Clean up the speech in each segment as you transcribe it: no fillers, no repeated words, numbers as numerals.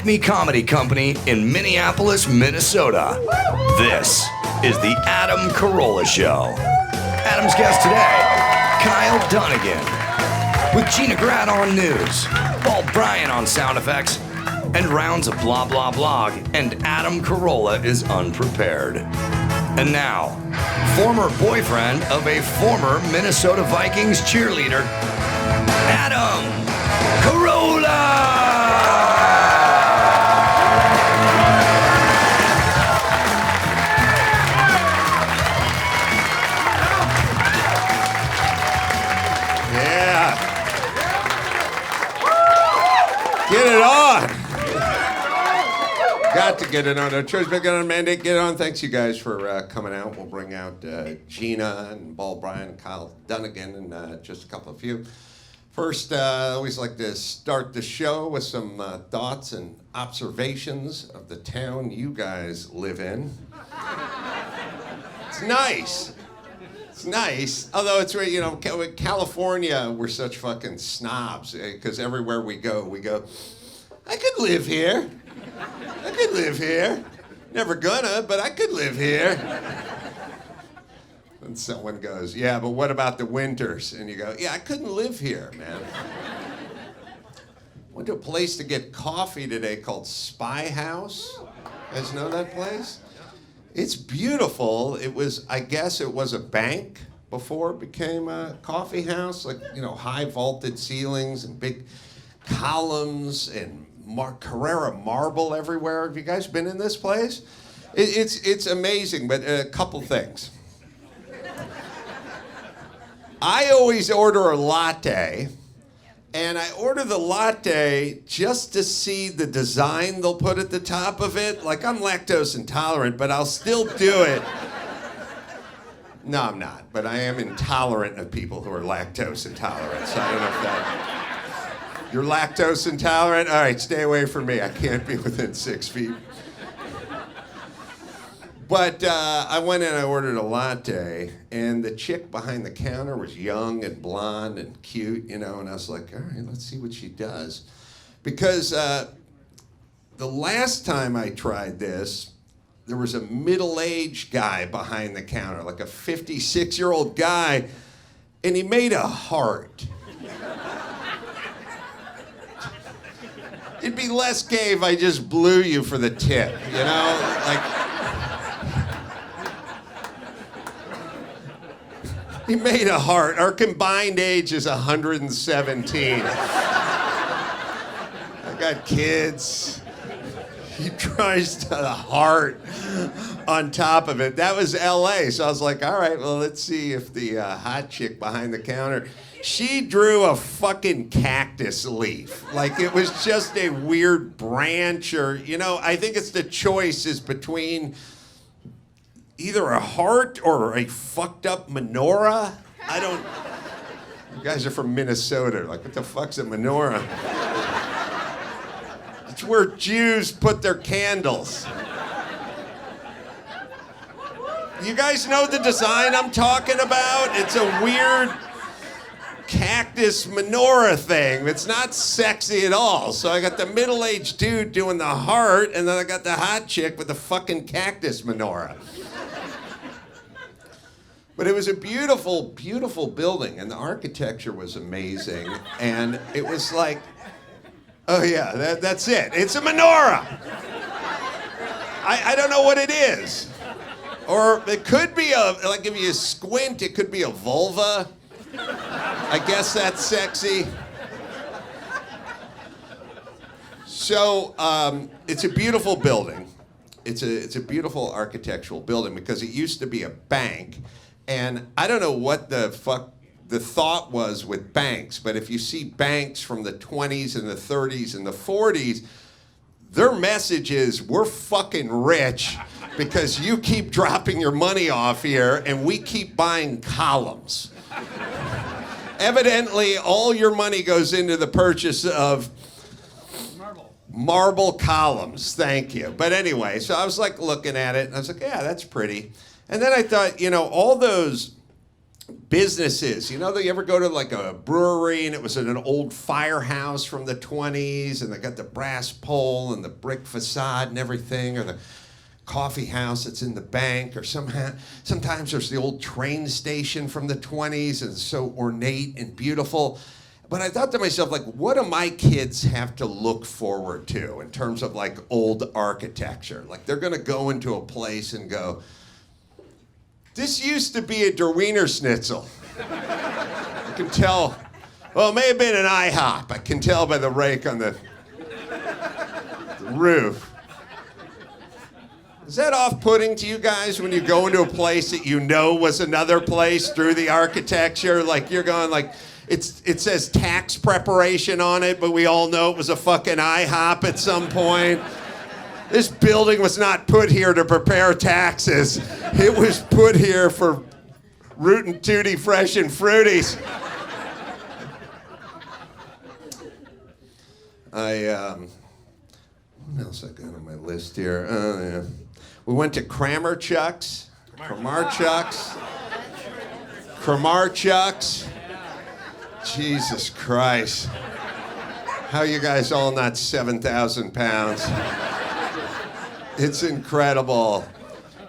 Acme Comedy Company in Minneapolis, Minnesota. This is the Adam Carolla Show. Adam's guest today, Kyle Dunnigan. With Gina Grad on news, Bryan on sound effects, and rounds of blah blah blog, and Adam Carolla is unprepared. And now, former boyfriend of a former Minnesota Vikings cheerleader, Adam Carolla! Yeah. Get it on. Got to get it on. Choice big on mandate. Get it on. Thanks you guys for coming out. We'll bring out Gina and Bryan and Kyle Dunnigan and just a couple of you. First, I always like to start the show with some thoughts and observations of the town you guys live in. It's nice. It's nice. Although it's, you know, California, we're such fucking snobs because everywhere we go, I could live here. I could live here. Never gonna, but I could live here. And someone goes, yeah, but what about the winters? And you go, yeah, I couldn't live here, man. Went to a place to get coffee today called Spy House. You guys know that place? It's beautiful. It was, I guess it was a bank before it became a coffee house. Like, you know, high vaulted ceilings and big columns and Carrara marble everywhere. Have you guys been in this place? It's amazing, but a couple things. I always order a latte, and I order the latte just to see the design they'll put at the top of it. Like, I'm lactose intolerant, but I'll still do it. No, I'm not, but I am intolerant of people who are lactose intolerant, so I don't know if that... You're lactose intolerant? All right, stay away from me. I can't be within 6 feet. But I went in, I ordered a latte, and the chick behind the counter was young and blonde and cute, you know, and I was like, all right, let's see what she does. Because the last time I tried this, there was a middle-aged guy behind the counter, like a 56-year-old guy, and he made a heart. It'd be less gay if I just blew you for the tip, you know? Like, he made a heart. Our combined age is 117. I got kids. He tries to the heart on top of it. That was LA, so I was like, all right, well, let's see if the hot chick behind the counter, she drew a fucking cactus leaf. Like, it was just a weird branch or, you know, I think it's the choice is between either a heart or a fucked up menorah. I don't, you guys are from Minnesota. Like, what the fuck's a menorah? It's where Jews put their candles. You guys know the design I'm talking about? It's a weird cactus menorah thing. It's not sexy at all. So I got the middle-aged dude doing the heart, and then I got the hot chick with the fucking cactus menorah. But it was a beautiful, beautiful building, and the architecture was amazing. And it was like, oh yeah, that's it. It's a menorah. I don't know what it is. Or it could be like if you squint, it could be a vulva. I guess that's sexy. So it's a beautiful building. It's a beautiful architectural building because it used to be a bank. And I don't know what the fuck the thought was with banks, but if you see banks from the 20s and the 30s and the 40s, their message is, we're fucking rich because you keep dropping your money off here and we keep buying columns. Evidently, all your money goes into the purchase of marble columns. Thank you. But anyway, so I was like looking at it and I was like, yeah, that's pretty. And then I thought, you know, all those businesses. You know, you ever go to like a brewery and it was in an old firehouse from the 20s and they got the brass pole and the brick facade and everything, or the coffee house that's in the bank, or sometimes there's the old train station from the 20s and it's so ornate and beautiful. But I thought to myself, like, what do my kids have to look forward to in terms of like old architecture? Like, they're gonna go into a place and go, this used to be a Der Wiener Schnitzel. I can tell, well, it may have been an IHOP. I can tell by the rake on the roof. Is that off-putting to you guys when you go into a place that you know was another place through the architecture? Like, you're going like, it says tax preparation on it, but we all know it was a fucking IHOP at some point. This building was not put here to prepare taxes. It was put here for Rootin' Tooty Fresh and Fruities. What else I got on my list here? Oh, yeah. We went to Kramarchuk's. Jesus Christ. How you guys all not 7,000 pounds? It's incredible.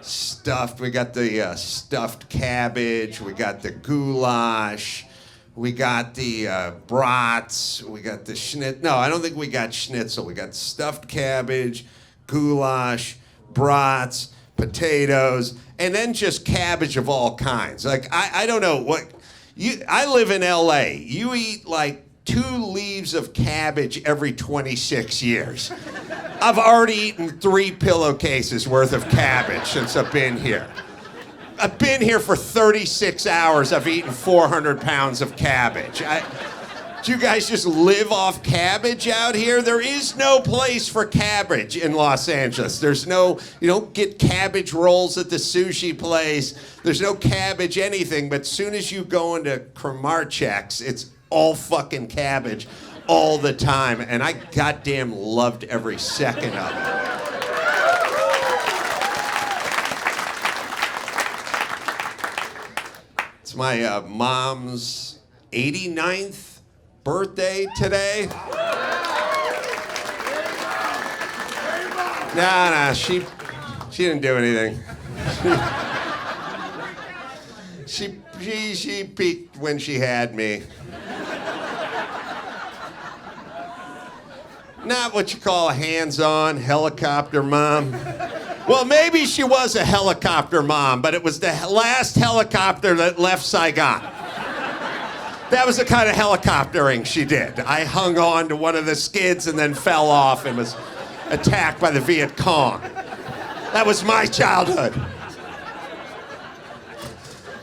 Stuffed. We got the stuffed cabbage. We got the goulash. We got the brats. We got the schnitzel. No, I don't think we got schnitzel. We got stuffed cabbage, goulash, brats, potatoes, and then just cabbage of all kinds. Like, I don't know what... I live in LA. You eat like 2 leaves of cabbage every 26 years. I've already eaten 3 pillowcases worth of cabbage since I've been here. I've been here for 36 hours. I've eaten 400 pounds of cabbage. Do you guys just live off cabbage out here? There is no place for cabbage in Los Angeles. There's no, you don't get cabbage rolls at the sushi place. There's no cabbage anything, but as soon as you go into Kramarchuk's, it's all fucking cabbage all the time, and I goddamn loved every second of it. It's my mom's 89th birthday today. Nah, she didn't do anything. She peaked when she had me. Not what you call a hands-on helicopter mom. Well, maybe she was a helicopter mom, but it was the last helicopter that left Saigon. That was the kind of helicoptering she did. I hung on to one of the skids and then fell off and was attacked by the Viet Cong. That was my childhood.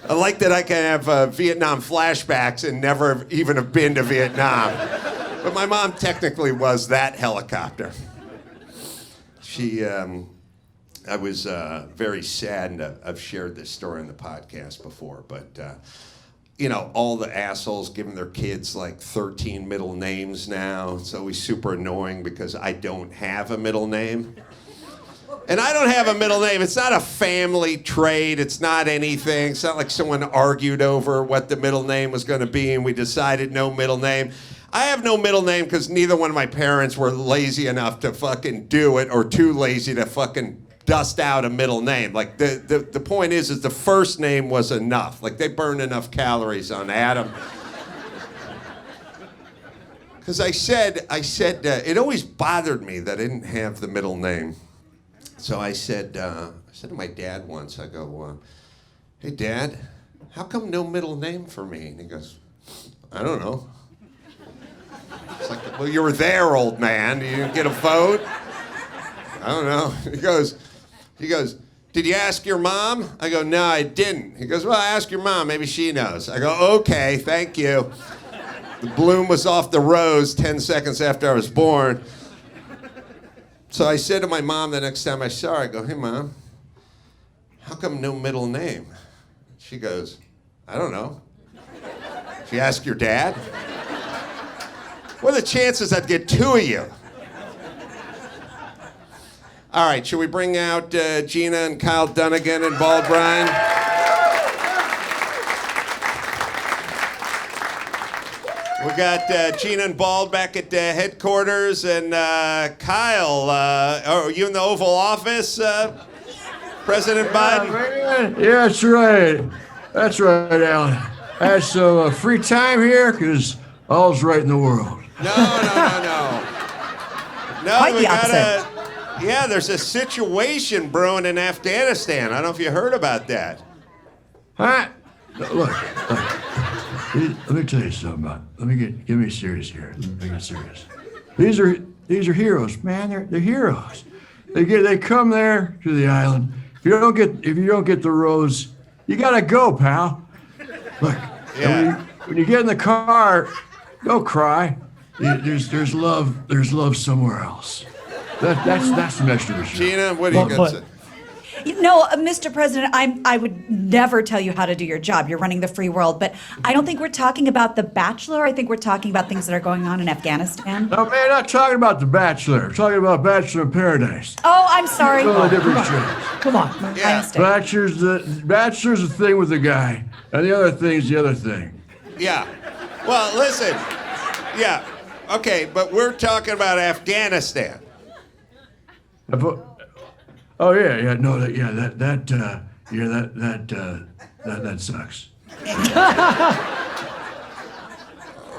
I like that I can have Vietnam flashbacks and never even have been to Vietnam. But my mom technically was that helicopter. I was very saddened. I've shared this story in the podcast before, but you know, all the assholes giving their kids like 13 middle names now. It's always super annoying because I don't have a middle name. And I don't have a middle name. It's not a family trait. It's not anything. It's not like someone argued over what the middle name was going to be and we decided no middle name. I have no middle name because neither one of my parents were lazy enough to fucking do it or too lazy to fucking dust out a middle name. Like, the point is the first name was enough. Like, they burned enough calories on Adam. Because I said, it always bothered me that I didn't have the middle name. So I said to my dad once, I go, hey, Dad, how come no middle name for me? And he goes, I don't know. It's like, well, you were there, old man. You didn't get a vote? I don't know. He goes, did you ask your mom? I go, no, I didn't. He goes, well, ask your mom. Maybe she knows. I go, okay, thank you. The bloom was off the rose 10 seconds after I was born. So I said to my mom the next time I saw her, I go, hey, Mom, how come no middle name? She goes, I don't know. Did you ask your dad? What are the chances I'd get 2 of you? All right, should we bring out Gina and Kyle Dunnigan and Bald Bryan? We've got Gina and Bald back at headquarters, and Kyle, are you in the Oval Office, President Biden? Man. Yeah, that's right. That's right, Alan. I had some free time here because all's right in the world. No. Quite we the got there's a situation brewing in Afghanistan. I don't know if you heard about that. Huh? Look. Let me tell you something about. Get me serious here. Let me get serious. These are heroes, man. They're heroes. They come there to the island. If you don't get the rose, you gotta go, pal. Look. Yeah. When you get in the car, don't cry. There's love. There's love somewhere else. That's the next of the show. Gina, what do you got to say? No, Mr. President, I would never tell you how to do your job. You're running the free world. But I don't think we're talking about The Bachelor. I think we're talking about things that are going on in Afghanistan. No, man, not talking about The Bachelor. I'm talking about Bachelor in Paradise. Oh, I'm sorry. Totally different show. Come on. Yeah. Bachelor's the thing with the guy, and the other thing's the other thing. Yeah. Well, listen. Yeah. Okay, but we're talking about Afghanistan. Oh yeah, no, that sucks.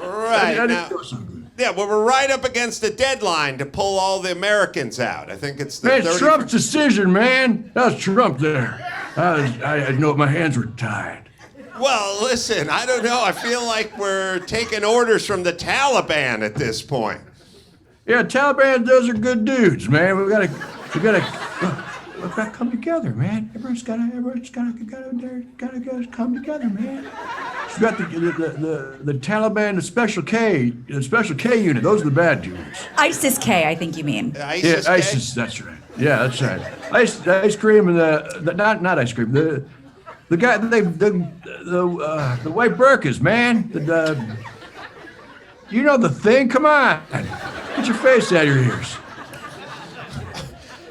Right. I Now, didn't know something. yeah, well, we're right up against the deadline to pull all the Americans out. I think it's the Man, it's 30 Trump's decision, man. That was Trump there. I know my hands were tied. Well, listen, I don't know. I feel like we're taking orders from the Taliban at this point. Yeah, Taliban, those are good dudes, man. We gotta come together, man. Everyone's gotta come together, man. You got the Taliban, the Special K unit. Those are the bad dudes. ISIS-K, I think you mean. ISIS. Yeah, ISIS. That's right. Yeah, that's right. Ice cream and not ice cream. The guy the white burkas, man. You know the thing. Come on, get your face out of your ears.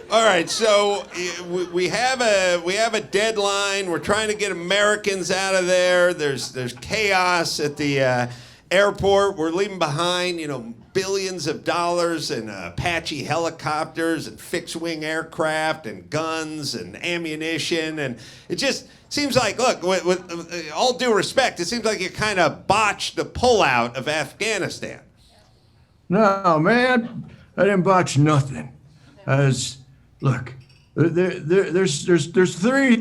All right, so we have a deadline. We're trying to get Americans out of there. There's chaos at the airport. We're leaving behind, billions of dollars in Apache helicopters and fixed-wing aircraft and guns and ammunition, and it just seems like, look, with all due respect, it seems like you kind of botched the pullout of Afghanistan. No, man, I didn't botch nothing. Look, there's three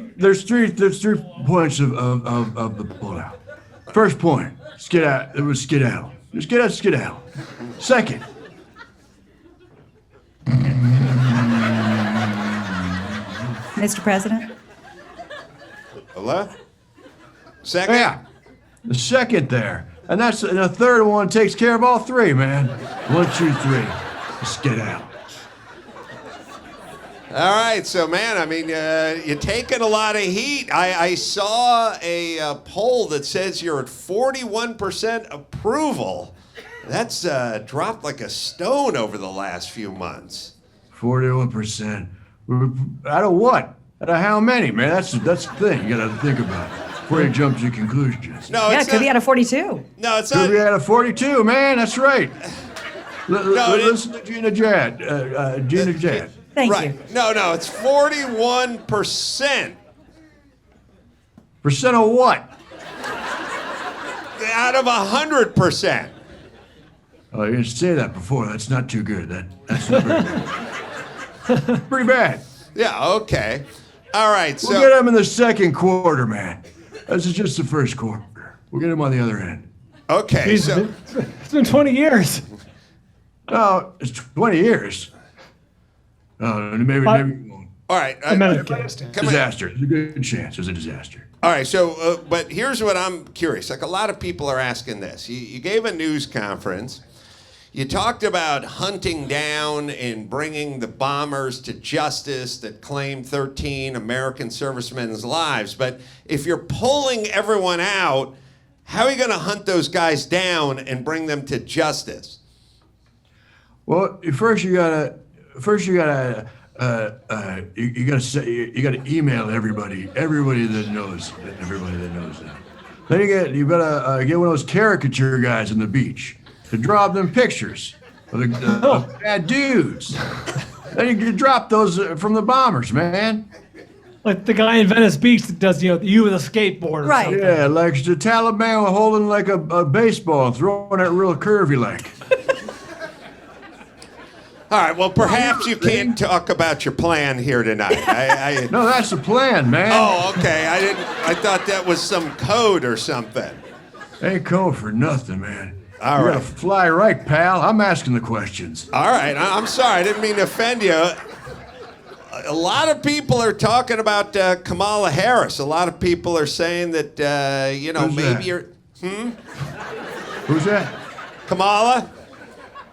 points of the pullout. First point, it was skedaddle. Just skedaddle. Second, Mr. President? Hello? Second? yeah, the second there, and the third one takes care of all three, man. 1, 2, 3, skedaddle. All right, so man, I mean, you're taking a lot of heat. I saw a poll that says you're at 41% approval. That's dropped like a stone over the last few months. 41%. Out of what? Out of how many, man? That's the thing you got to think about before you jump to conclusions. No, Yeah, it's it could be out of 42. No, it's Could not. be out of 42, man. That's right. Listen to Gina Grad. Gina Grad. Thank Right. you. No, it's 41%. Percent of what? Out of 100%. Oh, you didn't say that before. That's not too good. That's not very good. Pretty bad. Yeah, okay. All right, We'll get them in the second quarter, man. This is just the first quarter. We'll get them on the other end. okay, so It's been 20 years. No, it's 20 years. Maybe all right. I meant Afghanistan. Come on. disaster. There's a good chance. There's a disaster. All right, so, but here's what I'm curious. Like, a lot of people are asking this. You gave a news conference. You talked about hunting down and bringing the bombers to justice that claimed 13 American servicemen's lives. But if you're pulling everyone out, how are you going to hunt those guys down and bring them to justice? Well, first you gotta email everybody that knows that. Then you gotta get one of those caricature guys on the beach to draw up them pictures of the bad dudes. Then you drop those from the bombers, man. Like the guy in Venice Beach that does, you with a skateboard. Or Right. something. Yeah, like the Taliban holding like a baseball and throwing it real curvy like. All right, well, perhaps you can't talk about your plan here tonight. No, that's the plan, man. Oh, okay. I thought that was some code or something. Ain't code for nothing, man. All You right. gotta fly right, pal. I'm asking the questions. All right, I'm sorry. I didn't mean to offend you. A lot of people are talking about Kamala Harris. A lot of people are saying that, Who's maybe that? you're... Who's that? Kamala?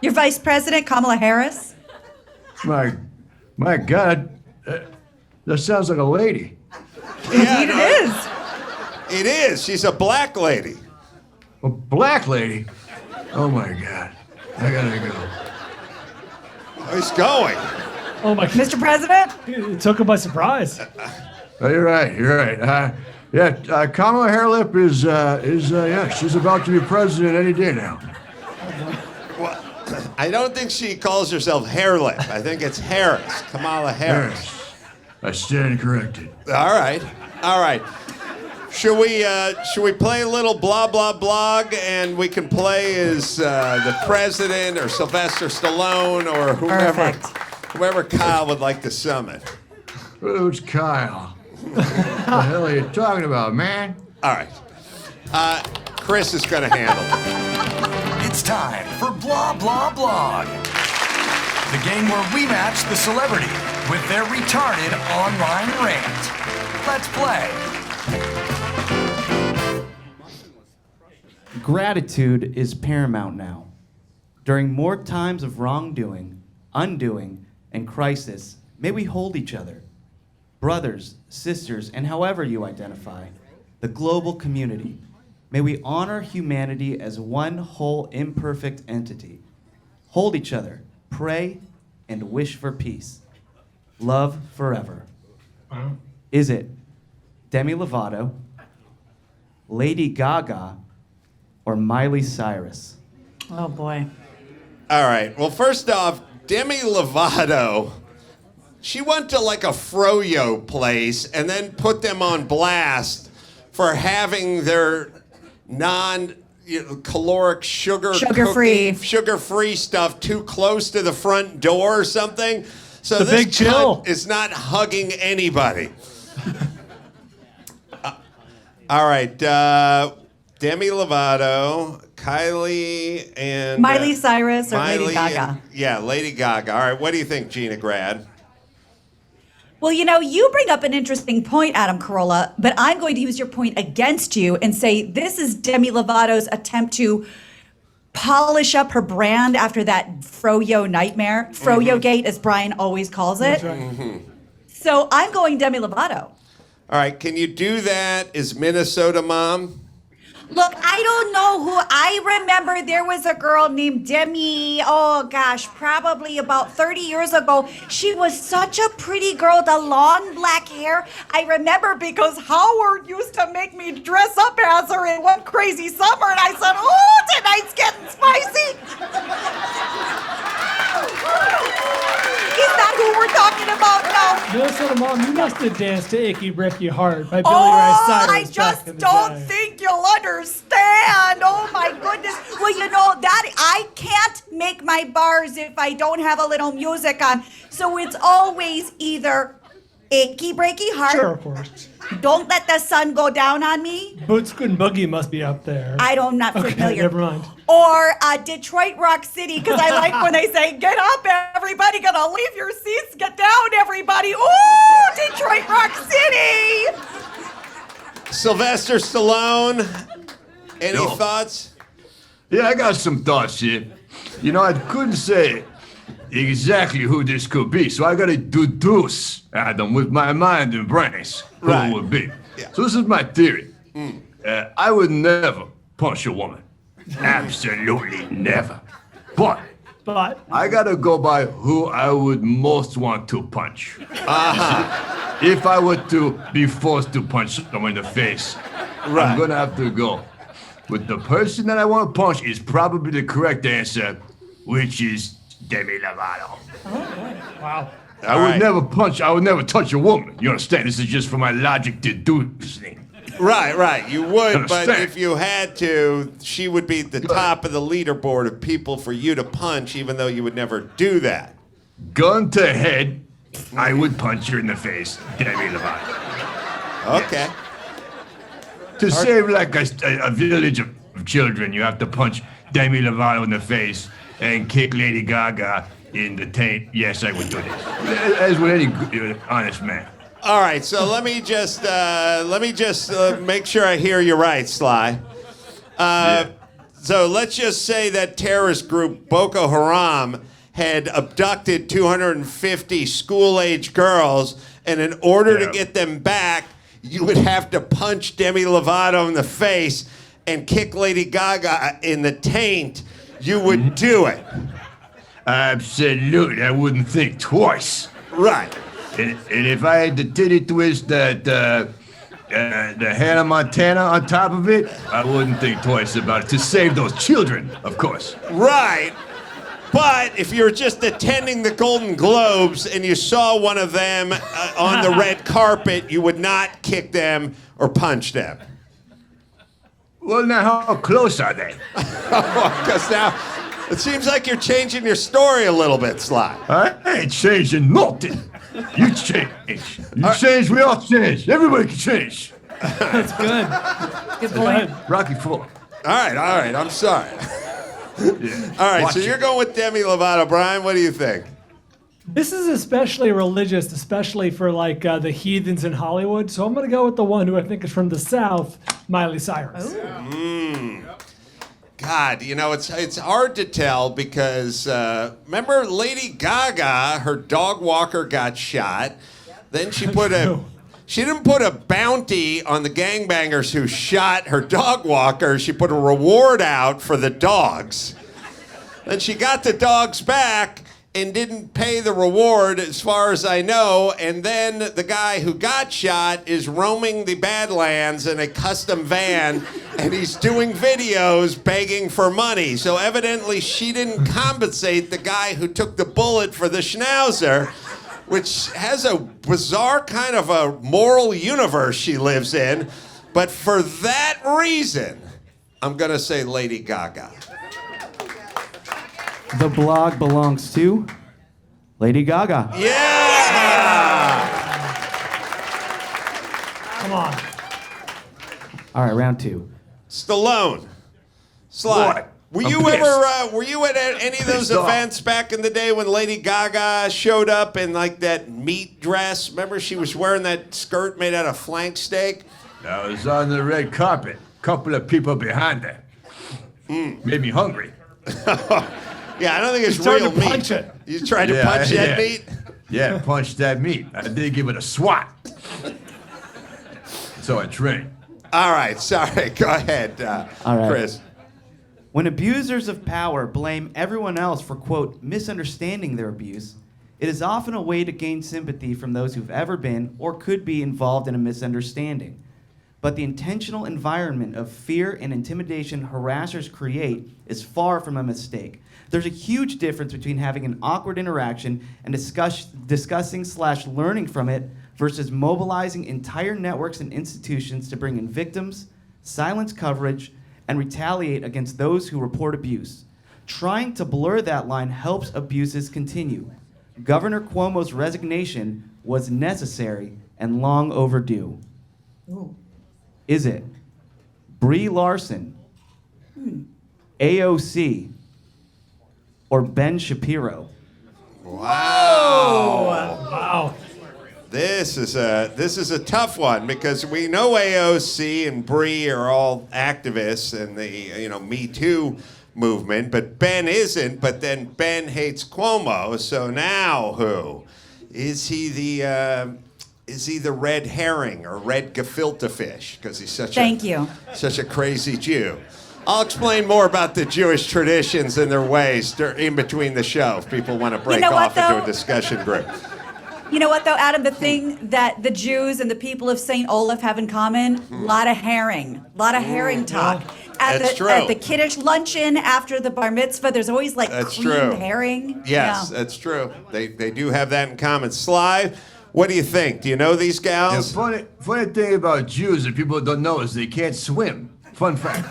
Your vice president, Kamala Harris? My God, that sounds like a lady. Yeah, Indeed no, it is. It is. She's a black lady. A black lady? Oh my God, I gotta go. He's going. Oh my. Mr. President? It took him by surprise. Oh, you're right. Kamala Harlip is she's about to be president any day now. Well, I don't think she calls herself Hairlip. I think it's Harris. Kamala Harris. Yes, I stand corrected. All right. Should we play a little blah blah blog, and we can play as the president or Sylvester Stallone or Perfect. whoever Kyle would like to summon. Who's Kyle? What the hell are you talking about, man? All right. Chris is going to handle it. It's time for Blah Blah Blog, the game where we match the celebrity with their retarded online rant. Let's play. Gratitude is paramount now. During more times of wrongdoing, undoing, and crisis, may we hold each other, brothers, sisters, and however you identify, the global community. May we honor humanity as one whole imperfect entity. Hold each other, pray, and wish for peace. Love forever. Is it Demi Lovato, Lady Gaga, or Miley Cyrus? Oh, boy. All right. Well, first off, Demi Lovato, she went to like a froyo place and then put them on blast for having their caloric sugar-free stuff too close to the front door or something. So The this big chill. cunt is not hugging anybody. All right. Demi Lovato, Kylie, and... Miley Cyrus or Lady Miley Gaga? Lady Gaga. All right, what do you think, Gina Grad? Well, you bring up an interesting point, Adam Carolla, but I'm going to use your point against you and say this is Demi Lovato's attempt to polish up her brand after that froyo nightmare, froyo gate, as Bryan always calls it. That's right. So I'm going Demi Lovato. All right, can you do that as Minnesota mom? Look, I don't know who. I remember there was a girl named Demi, oh gosh, probably about 30 years ago. She was such a pretty girl, the long black hair. I remember because Howard used to make me dress up as her in one crazy summer, and I said, oh, tonight's getting spicy. Is that who we're talking about now? Minnesota Mom, you must have danced to Icky Bricky Heart by Billy Ray Oh, Cyrus. I back just in the don't day. think you'll understand. Oh my goodness. Well, that I can't make my bars if I don't have a little music on. So it's always either achy breaky heart, Sure, of course. don't let the sun go down on me. Boots and Boogie must be up there. I'm not Okay, familiar. never mind. Or Detroit Rock City, because I like when they say, get up, everybody, gonna leave your seats, get down, everybody. Ooh, Detroit Rock City. Sylvester Stallone, any Yo. thoughts? Yeah, I got some thoughts here. I couldn't say exactly who this could be, so I gotta deduce, Adam, with my mind and brains, who Right. it would be. Yeah. So this is my theory. I would never punch a woman. Absolutely never. But But I gotta go by who I would most want to punch. If I were to be forced to punch someone in the face, Right. I'm gonna have to go. But the person that I want to punch is probably the correct answer, which is Demi Lovato. Wow. I would never touch a woman. You understand? This is just for my logic deducing. Right. You would, but Understand. if you had to, she would be at the top of the leaderboard of people for you to punch, even though you would never do that. Gun to head, I would punch her in the face, Demi Lovato. Okay. To save like a village of children, you have to punch Demi Lovato in the face and kick Lady Gaga in the taint. Yes, I would do this. As with any honest man. All right, so let me just make sure I hear you right, Sly. So let's just say that terrorist group Boko Haram had abducted 250 school-age girls, and in order to get them back, you would have to punch Demi Lovato in the face and kick Lady Gaga in the taint. You would do it. Absolutely, I wouldn't think twice. Right. And if I had the titty twist the Hannah Montana on top of it, I wouldn't think twice about it. To save those children, of course. Right. But if you're just attending the Golden Globes and you saw one of them on the red carpet, you would not kick them or punch them. Well, now, how close are they? Because now it seems like you're changing your story a little bit, Sly. I ain't changing nothing. You change. You change, we all change. Everybody can change. That's good. Good point. Rocky Four. All right. I'm sorry. Yeah. All right, Watch so it. you're going with Demi Lovato. Brian, what do you think? This is especially religious, especially for like the heathens in Hollywood. So I'm gonna go with the one who I think is from the South, Miley Cyrus. God, it's hard to tell because remember Lady Gaga, her dog walker got shot. Then she didn't put a bounty on the gangbangers who shot her dog walker. She put a reward out for the dogs. Then she got the dogs back and didn't pay the reward, as far as I know. And then the guy who got shot is roaming the Badlands in a custom van, and he's doing videos begging for money. So evidently she didn't compensate the guy who took the bullet for the Schnauzer, which has a bizarre kind of a moral universe she lives in. But for that reason, I'm gonna say Lady Gaga. The blog belongs to Lady Gaga. Yeah! Come on. All right, round two. Stallone. Sly. What? Were I'm you pissed. ever were you at any of those Pissed off. events back in the day when Lady Gaga showed up in like that meat dress? Remember she was wearing that skirt made out of flank steak? I was on the red carpet. Couple of people behind her. Made me hungry. Yeah, I don't think it's You tried real to meat. punch it. You tried to punch that meat? Yeah, punch that meat. I did give it a swat. So I trained. All right, sorry. Go ahead, All right. Chris. When abusers of power blame everyone else for, quote, misunderstanding their abuse, it is often a way to gain sympathy from those who've ever been or could be involved in a misunderstanding. But the intentional environment of fear and intimidation harassers create is far from a mistake. There's a huge difference between having an awkward interaction and discussing/learning from it versus mobilizing entire networks and institutions to bring in victims, silence coverage, and retaliate against those who report abuse. Trying to blur that line helps abuses continue. Governor Cuomo's resignation was necessary and long overdue. Is it Brie Larson, AOC, or Ben Shapiro? Wow. This is a tough one because we know AOC and Bree are all activists in the Me Too movement, but Ben isn't. But then Ben hates Cuomo, so now who is he? Is he the red herring or red gefilte fish? Because he's such a crazy Jew. I'll explain more about the Jewish traditions and their ways in between the show if people want to break off into a discussion group. You know what, though, Adam? The thing that the Jews and the people of St. Olaf have in common, a lot of herring. A lot of herring talk. That's true. At the kiddush luncheon after the bar mitzvah, there's always like That's creamed true. herring. Yes, Yeah. that's true. They do have that in common. Sly, what do you think? Do you know these The gals? funny thing about Jews that people don't know is they can't swim. Fun fact.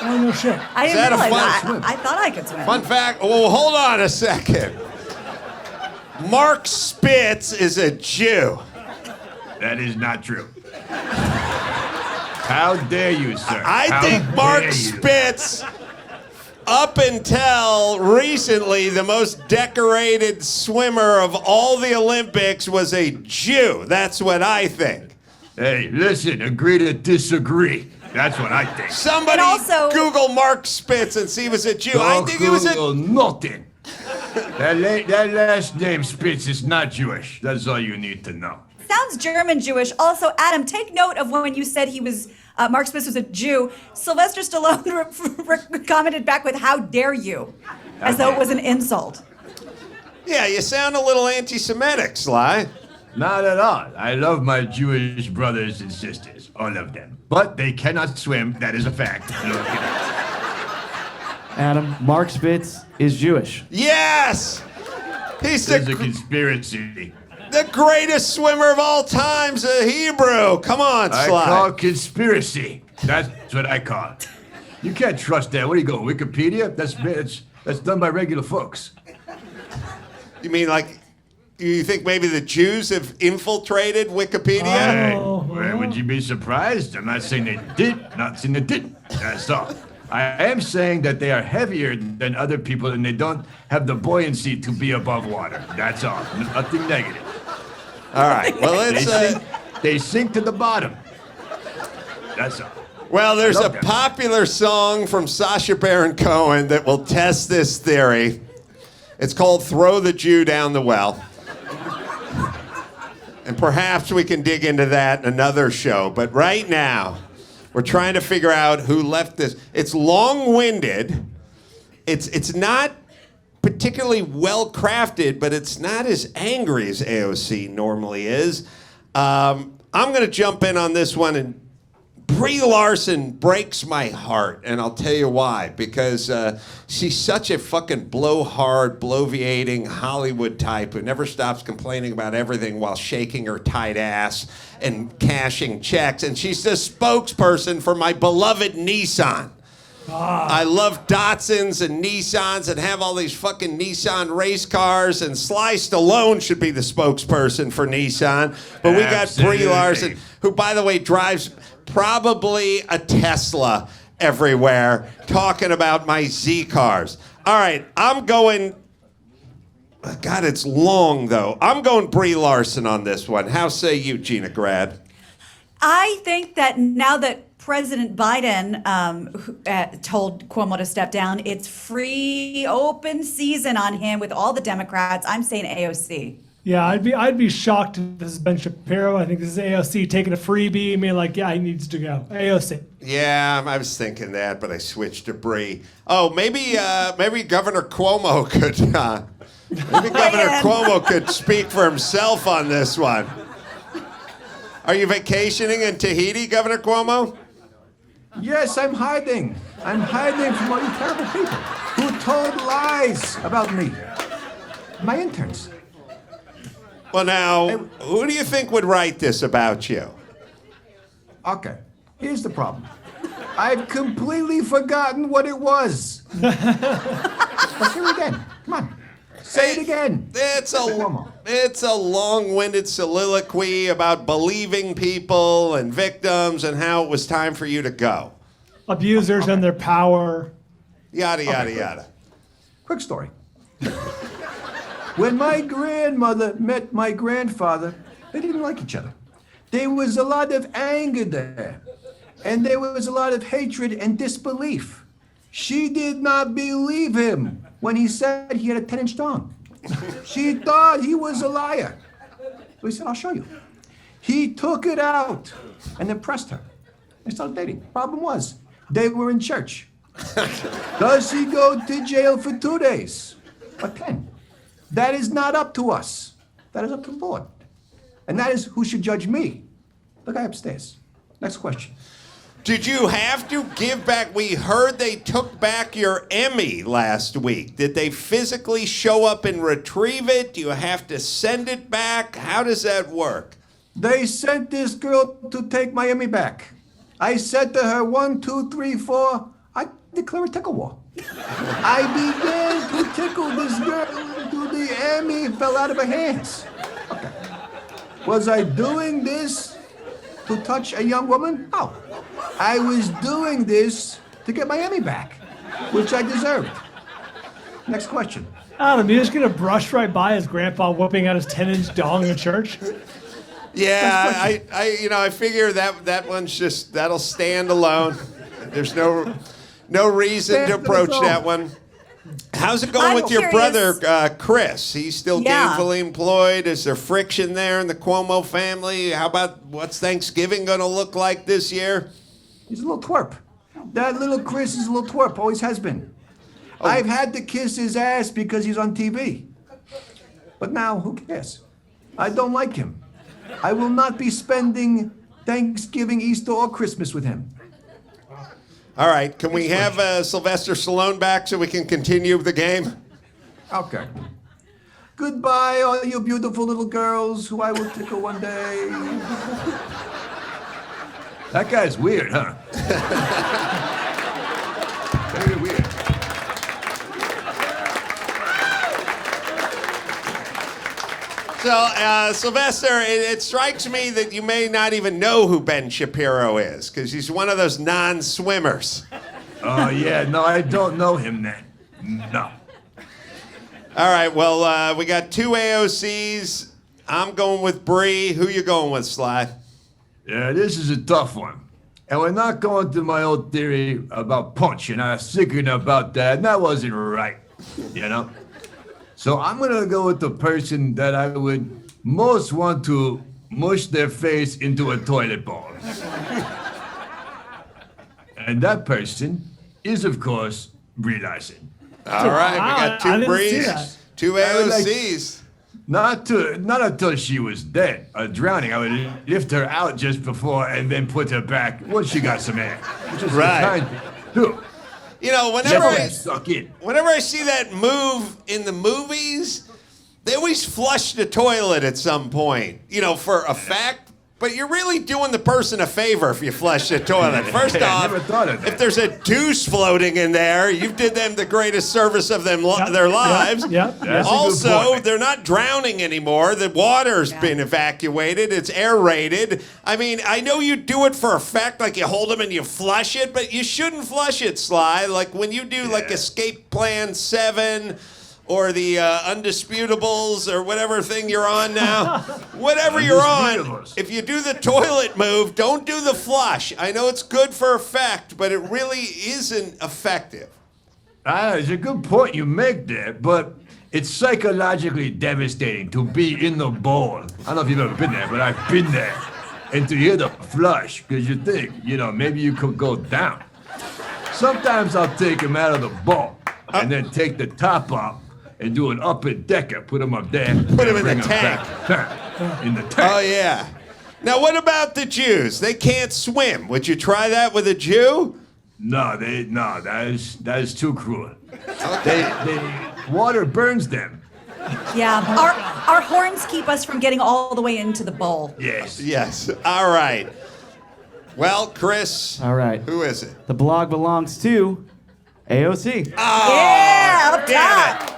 Oh, no shit. I Is didn't that a realize fun that. swim? I thought I could swim. Fun fact. Oh, hold on a second. Mark Spitz is a Jew. That is not true. How dare you, sir? I How think Mark dare you. Spitz, up until recently, the most decorated swimmer of all the Olympics was a Jew. That's what I think. Hey, listen, agree to disagree. That's what I think. Somebody And also- Google Mark Spitz and see if he was a Jew. I think he was a. Google nothing. That last name, Spitz, is not Jewish. That's all you need to know. Sounds German Jewish. Also, Adam, take note of when you said he was Mark Spitz was a Jew. Sylvester Stallone commented back with "How dare you," as though it was an insult. Yeah, you sound a little anti-Semitic, Sly. Not at all. I love my Jewish brothers and sisters, all of them. But they cannot swim. That is a fact. Look at Adam, Mark Spitz is Jewish. Yes, he's it. There's a conspiracy. the greatest swimmer of all time's a Hebrew. Come on, I Sly. call conspiracy. That's what I call it. You can't trust that. Where do you go? Wikipedia? That's done by regular folks. You mean like, you think maybe the Jews have infiltrated Wikipedia? Hey, Oh, well, would you be surprised? I'm not saying they did, not saying they didn't. That's all. I am saying that they are heavier than other people and they don't have the buoyancy to be above water. That's all. Nothing negative. All right. Well, They sink to the bottom. That's all. well, there's a Love that. popular song from Sacha Baron Cohen that will test this theory. It's called "Throw the Jew Down the Well." And perhaps we can dig into that in another show. But right now, we're trying to figure out who left this. It's long-winded. It's not particularly well crafted, but it's not as angry as AOC normally is. I'm going to jump in on this one, and Brie Larson breaks my heart, and I'll tell you why. Because she's such a fucking blowhard, bloviating Hollywood type who never stops complaining about everything while shaking her tight ass and cashing checks. And she's the spokesperson for my beloved Nissan. I love Datsuns and Nissans and have all these fucking Nissan race cars, and Sly Stallone should be the spokesperson for Nissan. But we got Brie Absolutely. Larson, who, by the way, drives probably a Tesla everywhere, talking about my Z cars. All right, I'm going. God, it's long, though. I'm going Brie Larson on this one. How say you, Gina Grad? I think that now that President Biden told Cuomo to step down, it's free, open season on him with all the Democrats. I'm saying AOC. Yeah, I'd be shocked if this is Ben Shapiro. I think this is AOC taking a freebie. I mean, like, yeah, he needs to go. AOC. Yeah, I was thinking that, but I switched to Brie. Oh, maybe Governor Cuomo could. Maybe Governor Cuomo could speak for himself on this one. Are you vacationing in Tahiti, Governor Cuomo? Yes, I'm hiding. I'm hiding from all you terrible people who told lies about me. My interns. Well, now, who do you think would write this about you? Okay, here's the problem. I've completely forgotten what it was. Let's hear it again. Come on. Say it again. It's a long-winded soliloquy about believing people and victims and how it was time for you to go. Abusers and their power. Yada, yada, good. yada. Quick story. When my grandmother met my grandfather, they didn't like each other. There was a lot of anger there, and there was a lot of hatred and disbelief. She did not believe him when he said he had a 10-inch dong. She thought he was a liar. So he said, I'll show you. He took it out and impressed her. They started dating. Problem was, they were in church. Does he go to jail for 2 days? Or 10? That is not up to us. that is up to the board. And that is who should judge me, the guy upstairs. Next question. Did you have to give back? We heard they took back your Emmy last week. Did they physically show up and retrieve it? Do you have to send it back? How does that work? They sent this girl to take my Emmy back. I said to her, 1, 2, 3, 4, I declare a tickle war. I began to tickle this girl until the Emmy fell out of her hands. Okay. Was I doing this to touch a young woman? No. I was doing this to get my Emmy back, which I deserved. Next question. Adam, you're just gonna brush right by his grandpa whipping out his 10-inch dong in church? Yeah, I figure that one's just, that'll stand alone. There's no reason to approach that one. How's it going with your brother, Chris? He's still gainfully employed. Is there friction there in the Cuomo family? How about what's Thanksgiving going to look like this year? He's a little twerp. That little Chris is a little twerp, always has been. Oh. I've had to kiss his ass because he's on TV. But now, who cares? I don't like him. I will not be spending Thanksgiving, Easter, or Christmas with him. All right, can we have Sylvester Stallone back so we can continue the game? Okay. Goodbye, all you beautiful little girls who I will tickle one day. That guy's weird, huh? Very weird. So, Sylvester, it strikes me that you may not even know who Ben Shapiro is, because he's one of those non-swimmers. Oh, yeah, no, I don't know him then. No. All right, well, we got 2 AOCs. I'm going with Bree. Who you going with, Sly? Yeah, this is a tough one. And we're not going to my old theory about punch, and I was thinking about that, and that wasn't right, you know? So I'm gonna go with the person that I would most want to mush their face into a toilet bowl. And that person is, of course, Brie Larson. All right, we got 2 Brees, 2 AOCs. Not until she was dead or drowning. I would lift her out just before and then put her back once she got some air. Which is right. Do. You know, whenever I see that move in the movies, they always flush the toilet at some point, you know, for effect. But you're really doing the person a favor if you flush the toilet. First off, never thought of that. If there's a deuce floating in there, you did them the greatest service of their lives. Yep. Also, they're not drowning anymore. The water's been evacuated. It's aerated. I mean, I know you do it for effect, like you hold them and you flush it, but you shouldn't flush it, Sly. Like when you do like Escape Plan 7... or the Undisputables, or whatever thing you're on now. Whatever you're on, if you do the toilet move, don't do the flush. I know it's good for effect, but it really isn't effective. It's a good point you make there, but it's psychologically devastating to be in the bowl. I don't know if you've ever been there, but I've been there. And to hear the flush, because you think, you know, maybe you could go down. Sometimes I'll take him out of the bowl and then take the top off and do an upper decker, put him up there. Put him in the tank. In the tank. Oh, yeah. Now, what about the Jews? They can't swim. Would you try that with a Jew? No, that is too cruel. Water burns them. Yeah, our horns keep us from getting all the way into the bowl. Yes. All right. Well, Chris. All right. Who is it? The blog belongs to AOC. Oh, yeah, up damn top.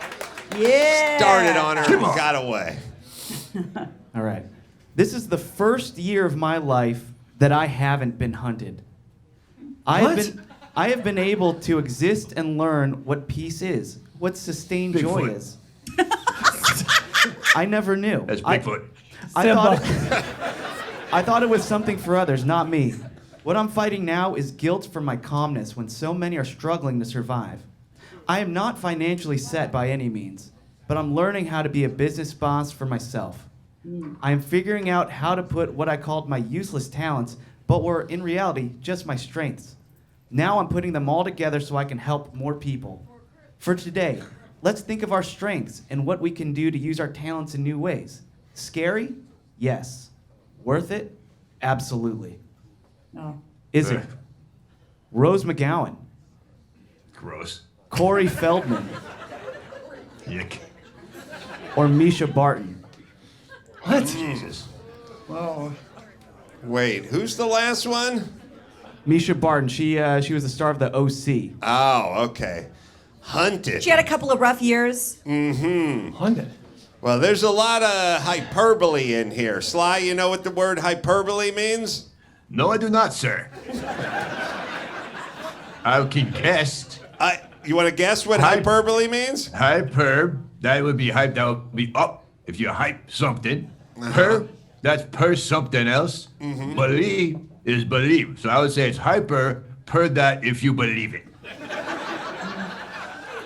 Yeah. Started on her and got away. All right. This is the first year of my life that I haven't been hunted. I have been able to exist and learn what peace is, what sustained joy is. I never knew. That's Bigfoot. I thought it was something for others, not me. What I'm fighting now is guilt for my calmness when so many are struggling to survive. I am not financially set by any means, but I'm learning how to be a business boss for myself. I am figuring out how to put what I called my useless talents, but were in reality just my strengths. Now I'm putting them all together so I can help more people. For today, let's think of our strengths and what we can do to use our talents in new ways. Scary? Yes. Worth it? Absolutely. No. Is it Rose McGowan, Gross. Corey Feldman, Yuck. or Misha Barton? What? Jesus. Well, Wait, who's the last one? Misha Barton. She was the star of the OC. Oh, okay. Hunted. She had a couple of rough years. hunted. Well, there's a lot of hyperbole in here. Sly, you know what the word hyperbole means? No, I do not, sir. I can guess. You want to guess what hyperbole means? Hyperb, that would be hype. That would be up if you hype something. Per, that's per something else. Believe is believe. So I would say it's hyper per that if you believe it.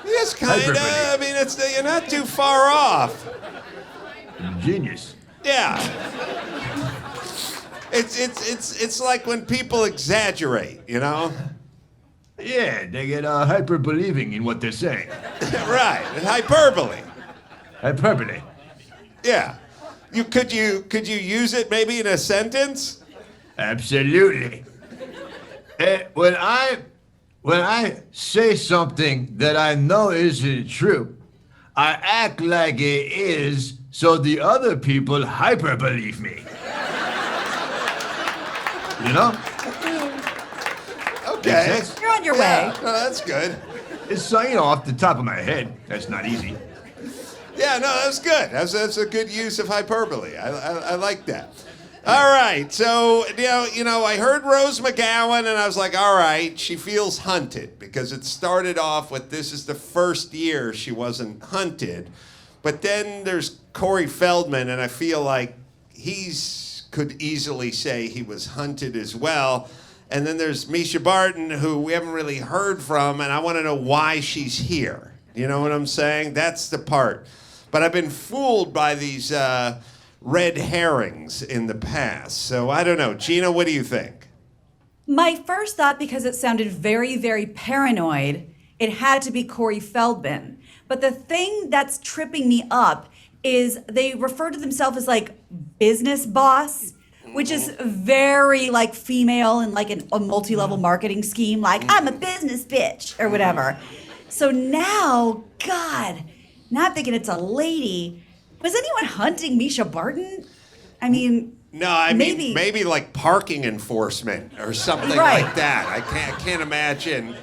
Yes, kind of. I mean, you're not too far off. Genius. Yeah. It's like when people exaggerate, you know? Yeah, they get hyper believing in what they're saying. Right. Hyperbole. Hyperbole. Yeah. Could you use it maybe in a sentence? Absolutely. When I say something that I know isn't true, I act like it is so the other people hyper believe me. You know? Okay. Makes sense? You're on your Yeah, way. no, that's good. It's off the top of my head. That's not easy. Yeah, no, that's good. That's a good use of hyperbole. I like that. All right, so I heard Rose McGowan, and I was like, all right, she feels hunted because it started off with this is the first year she wasn't hunted, but then there's Corey Feldman, and I feel like could easily say he was hunted as well. And then there's Misha Barton, who we haven't really heard from, and I want to know why she's here. You know what I'm saying? That's the part. But I've been fooled by these red herrings in the past. So I don't know. Gina, what do you think? My first thought, because it sounded very, very paranoid, it had to be Corey Feldman. But the thing that's tripping me up is they refer to themselves as like business boss, which is very like female and like a multi-level marketing scheme, like I'm a business bitch or whatever. So now, God, now I'm thinking it's a lady. Was anyone hunting Misha Barton? I mean, No, I mean maybe like parking enforcement or something Right. like that. I can't imagine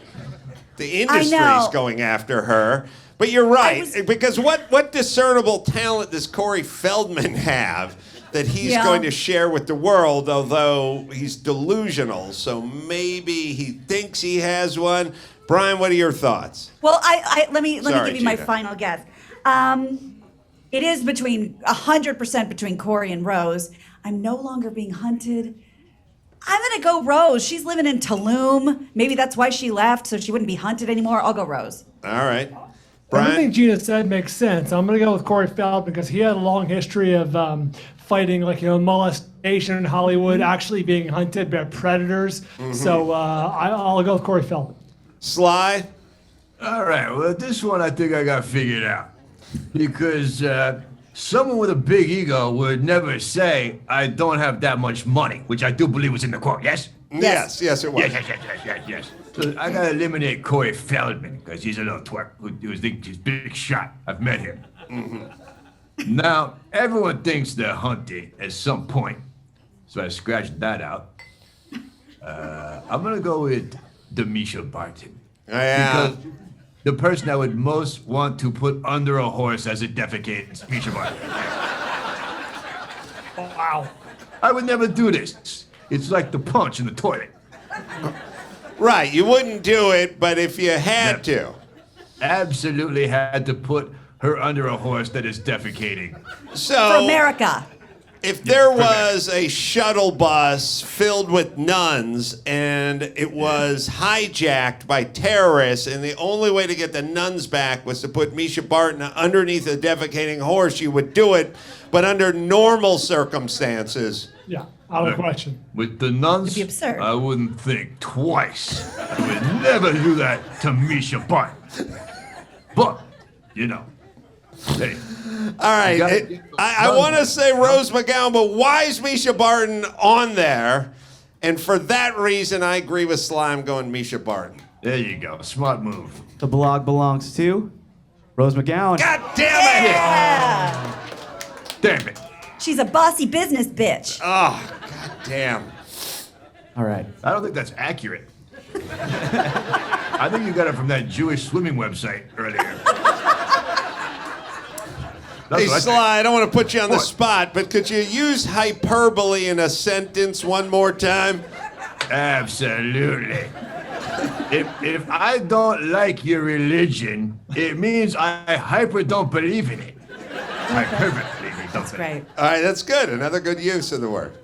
the industry's going after her. But you're right, because what discernible talent does Corey Feldman have that he's going to share with the world, although he's delusional, so maybe he thinks he has one. Brian, what are your thoughts? Well, let me give you my Gina. final guess. It is 100% between Corey and Rose. I'm no longer being hunted. I'm gonna go Rose. She's living in Tulum. Maybe that's why she left, so she wouldn't be hunted anymore. I'll go Rose. All right. Everything Brian? Gina said makes sense. I'm going to go with Corey Feldman because he had a long history of fighting molestation in Hollywood, actually being hunted by predators. So I'll go with Corey Feldman. Sly? All right, well, this one I think I got figured out. Because someone with a big ego would never say, I don't have that much money, which I do believe was in the quote, yes? Yes, it was. Yes. So I gotta eliminate Corey Feldman, because he's a little twerp he's big shot. I've met him. Now, everyone thinks they're hunted at some point. So I scratched that out. I'm gonna go with the Misha Barton. Yeah. Because the person I would most want to put under a horse as a defecate is Misha Barton. Wow. I would never do this. It's like the punch in the toilet. Right, you wouldn't do it, but if you had to. Absolutely had to put her under a horse that is defecating. So, For America. if there was a shuttle bus filled with nuns and it was hijacked by terrorists, and the only way to get the nuns back was to put Misha Barton underneath a defecating horse, you would do it, but under normal circumstances. Yeah, out of question. With the nuns, It'd be absurd. I wouldn't think twice. I would never do that to Misha Barton. But, hey, All right. I want to say Rose McGowan, but why is Misha Barton on there? And for that reason, I agree with Slime going Misha Barton. There you go. Smart move. The blog belongs to Rose McGowan. God damn it! Yeah. Damn it. She's a bossy business bitch. Oh, god damn. All right. I don't think that's accurate. I think you got it from that Jewish swimming website earlier. Hey, Sly, I don't want to put you on the What? spot, but could you use hyperbole in a sentence one more time? Absolutely. If I don't like your religion, it means I hyper don't believe in it. That's great. All right, that's good. Another good use of the word.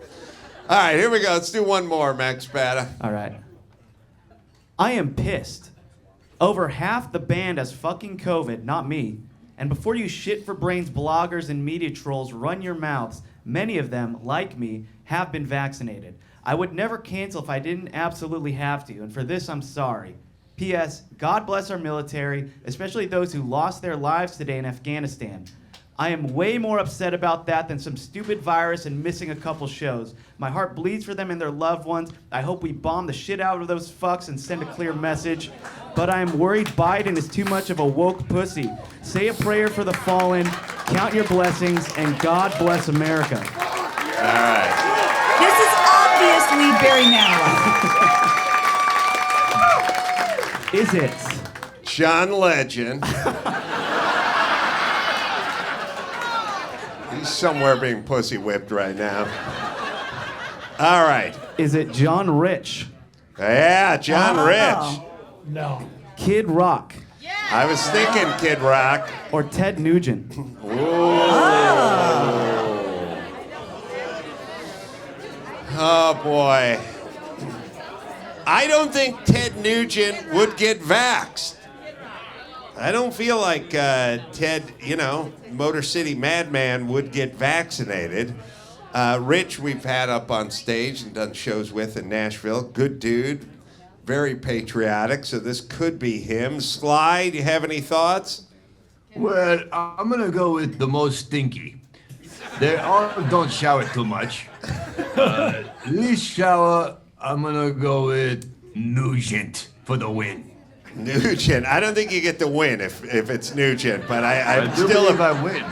All right, here we go. Let's do one more, Max Bada. All right. I am pissed. Over half the band has fucking COVID, not me. And before you shit for brains bloggers and media trolls run your mouths, many of them, like me, have been vaccinated. I would never cancel if I didn't absolutely have to, and for this I'm sorry. P.S. God bless our military, especially those who lost their lives today in Afghanistan. I am way more upset about that than some stupid virus and missing a couple shows. My heart bleeds for them and their loved ones. I hope we bomb the shit out of those fucks and send a clear message. But I am worried Biden is too much of a woke pussy. Say a prayer for the fallen, count your blessings, and God bless America. All right. This is obviously Barry Manilow. Is it? John Legend. He's somewhere being pussy whipped right now. All right. Is it John Rich? Yeah, John Oh. Rich. No. Kid Rock? I was thinking Kid Rock. Or Ted Nugent? Oh, boy. I don't think Ted Nugent would get vaxxed. I don't feel like Ted, Motor City Madman would get vaccinated. Rich, we've had up on stage and done shows with in Nashville. Good dude. Very patriotic, so this could be him. Sly, do you have any thoughts? Well, I'm gonna go with the most stinky. They all don't shower too much. Least shower, I'm gonna go with Nugent for the win. Nugent. I don't think you get the win if it's Nugent, but I I do still. believe I win.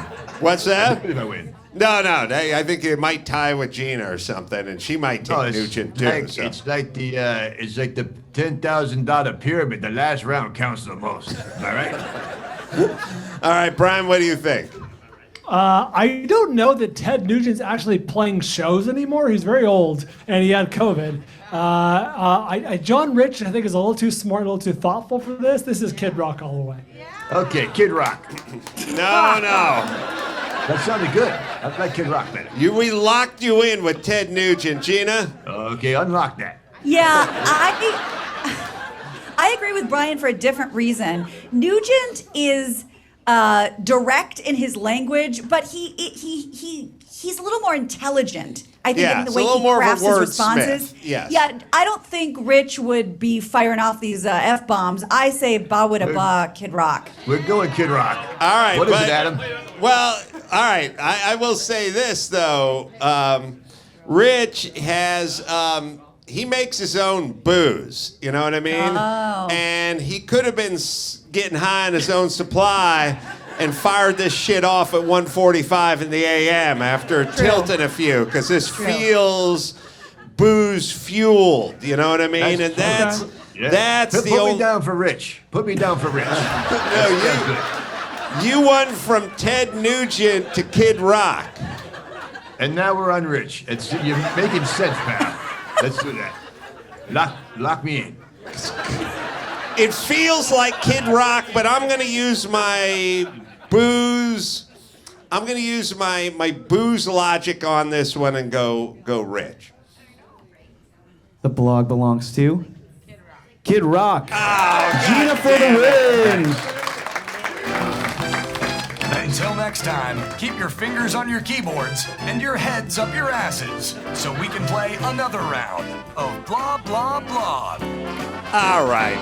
What's I that? believe I win. No. I think it might tie with Gina or something, and she might take Nugent too. Like, so. it's like the $10,000 pyramid. The last round counts the most. All right. All right, Brian, what do you think? I don't know that Ted Nugent's actually playing shows anymore. He's very old, and he had COVID. John Rich, I think, is a little too smart, a little too thoughtful for this. This is Kid Rock all the way. Okay, Kid Rock. No. That sounded good. I like Kid Rock better. We locked you in with Ted Nugent, Gina. Okay, unlock that. Yeah, I agree with Brian for a different reason. Nugent is direct in his language, but he's a little more intelligent. I think in the way he crafts his responses. Yes. Yeah, I don't think Rich would be firing off these F-bombs. I say ba with a ba, Kid Rock. We're going Kid Rock. All right. What is it, Adam? Well, all right. I will say this, though. Rich has, he makes his own booze. You know what I mean? Oh. And he could have been getting high on his own supply and fired this shit off at 1:45 in the a.m. after tilting a few, because this feels booze fueled. You know what I mean? And that's Put me down for Rich. Put me down for Rich. You won from Ted Nugent to Kid Rock. And now we're on Rich. You're making sense, pal. Let's do that. Lock me in. It feels like Kid Rock, but I'm gonna use my booze. I'm gonna use my booze logic on this one and go Rich. The blog belongs to Kid Rock. Oh, Gina for the win. Until next time, keep your fingers on your keyboards and your heads up your asses so we can play another round of blah, blah, blah. All right.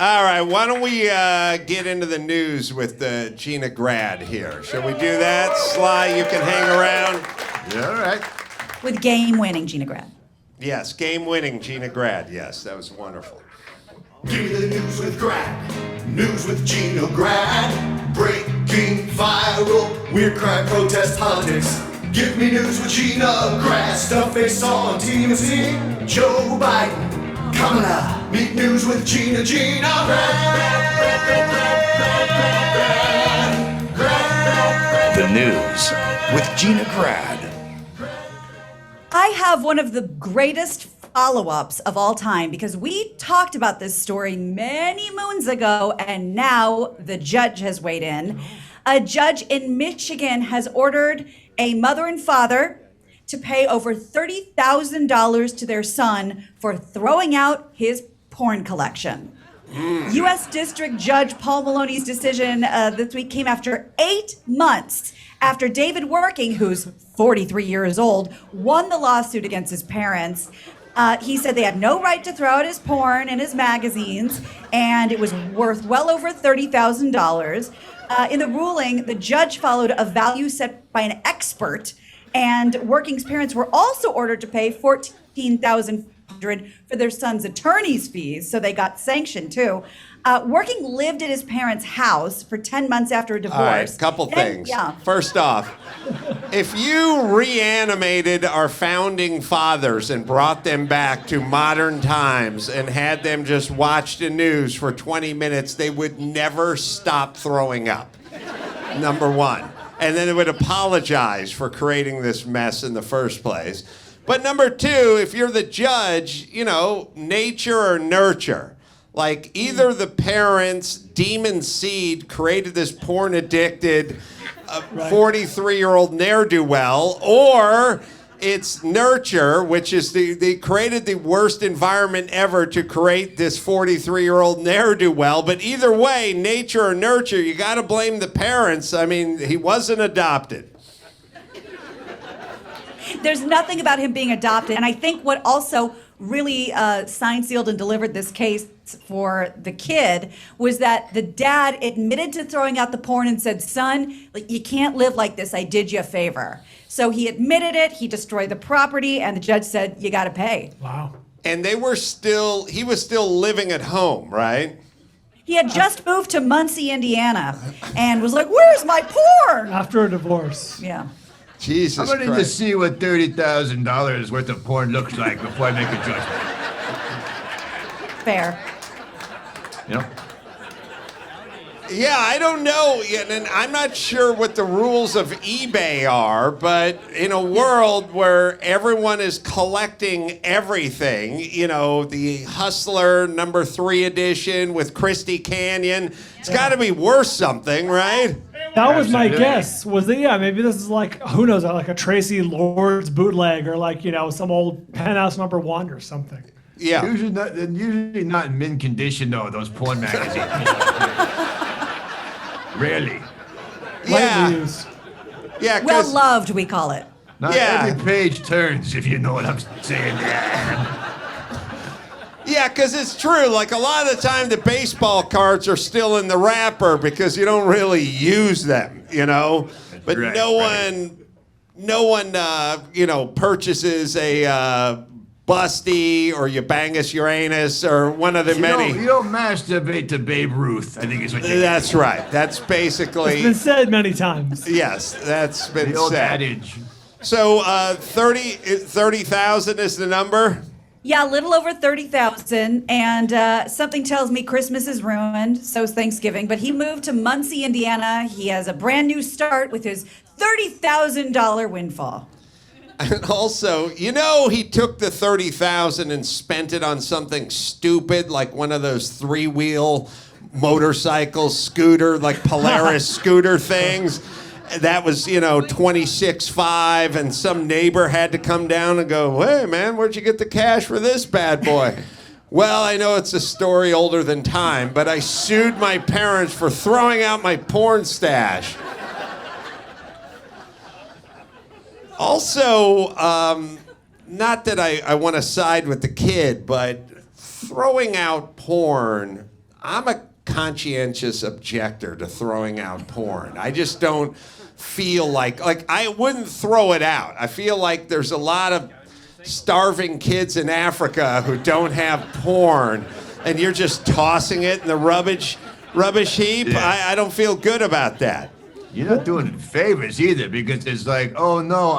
All right, why don't we get into the news with Gina Grad here? Shall we do that? Sly, you can hang around. Yeah, all right. With game-winning Gina Grad. Yes, game-winning Gina Grad. Yes, that was wonderful. Give me the news with Grad. News with Gina Grad. Breaking viral. Weird crime, protest, politics. Give me news with Gina Grad. Stuff they saw on TMZ. Joe Biden. Kamala. Meet news with Gina Grad. The news with Gina Grad. I have one of the greatest follow-ups of all time because we talked about this story many moons ago, and now the judge has weighed in. A judge in Michigan has ordered a mother and father to pay over $30,000 to their son for throwing out his porn collection. U.S. District Judge Paul Maloney's decision this week came after 8 months after David Working, who's 43 years old, won the lawsuit against his parents. He said they had no right to throw out his porn and his magazines, and it was worth well over $30,000. In the ruling, the judge followed a value set by an expert, and Working's parents were also ordered to pay $14,500 for their son's attorney's fees, so they got sanctioned too. Working lived at his parents' house for 10 months after a divorce. All right, couple things. First off, if you reanimated our founding fathers and brought them back to modern times and had them just watch the news for 20 minutes, they would never stop throwing up. Number one. And then they would apologize for creating this mess in the first place. But number two, if you're the judge, you know, nature or nurture. Like either the parents' demon seed created this porn addicted 43-year-old ne'er-do-well, or it's nurture, which is they created the worst environment ever to create this 43-year-old ne'er-do-well. But either way, nature or nurture, you got to blame the parents. I mean, he wasn't adopted. There's nothing about him being adopted. And I think what also really signed, sealed, and delivered this case for the kid was that the dad admitted to throwing out the porn and said, son, like, you can't live like this. I did you a favor. So he admitted it. He destroyed the property. And the judge said, you got to pay. Wow. And he was still living at home, right? He had just moved to Muncie, Indiana, and was like, where's my porn? After a divorce. Yeah. Jesus I'm gonna need to Christ. see what $30,000 worth of porn looks like before I make a judgment. Fair. You know? Yeah, I don't know. Yeah, and I'm not sure what the rules of eBay are, but in a world where everyone is collecting everything, you know, the Hustler #3 edition with Christy Canyon, it's got to be worth something, right? That was my Absolutely. guess. Was that, yeah, maybe this is like, who knows, like a Tracy Lords bootleg or like, you know, some old Penthouse #1 or something. Yeah. Usually not in mint condition though, those porn magazines. Rarely. Lightly Yeah. used. Yeah, Well 'cause- loved, we call it. Not Yeah. every page turns, if you know what I'm saying. Yeah, because it's true. Like a lot of the time, the baseball cards are still in the wrapper because you don't really use them, you know. But Right, no right. one, you know, purchases a Busty or Eubangus Uranus or one of the many. You don't masturbate to Babe Ruth, I think is what you That's right. That's It's basically been said many times. yes. That's been the old said. adage. So 30,000 is the number. Yeah, a little over 30,000, and something tells me Christmas is ruined, so is Thanksgiving. But he moved to Muncie, Indiana. He has a brand new start with his $30,000 windfall. And also, you know, he took the 30,000 and spent it on something stupid, like one of those 3-wheel motorcycle scooter, like Polaris scooter things. That was, you know, 26.5, and some neighbor had to come down and go, hey, man, where'd you get the cash for this bad boy? Well, I know it's a story older than time, but I sued my parents for throwing out my porn stash. Also, not that I want to side with the kid, but throwing out porn, I'm a conscientious objector to throwing out porn. I just don't feel like I wouldn't throw it out. I feel like there's a lot of starving kids in Africa who don't have porn, and you're just tossing it in the rubbish heap. Yeah. I don't feel good about that. You're not doing it favors either, because it's like, oh no,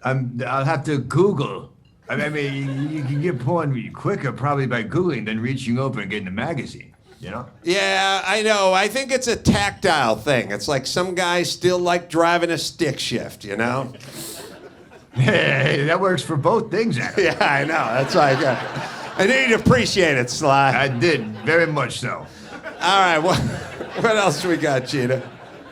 I'll have to Google. I mean, you can get porn quicker probably by Googling than reaching over and getting a magazine, you know? Yeah, I know. I think it's a tactile thing. It's like some guys still like driving a stick shift, you know? Hey, that works for both things, actually. Yeah, I know. That's why I knew you'd appreciate it, Sly. I did, very much so. All right, what else we got, Gina?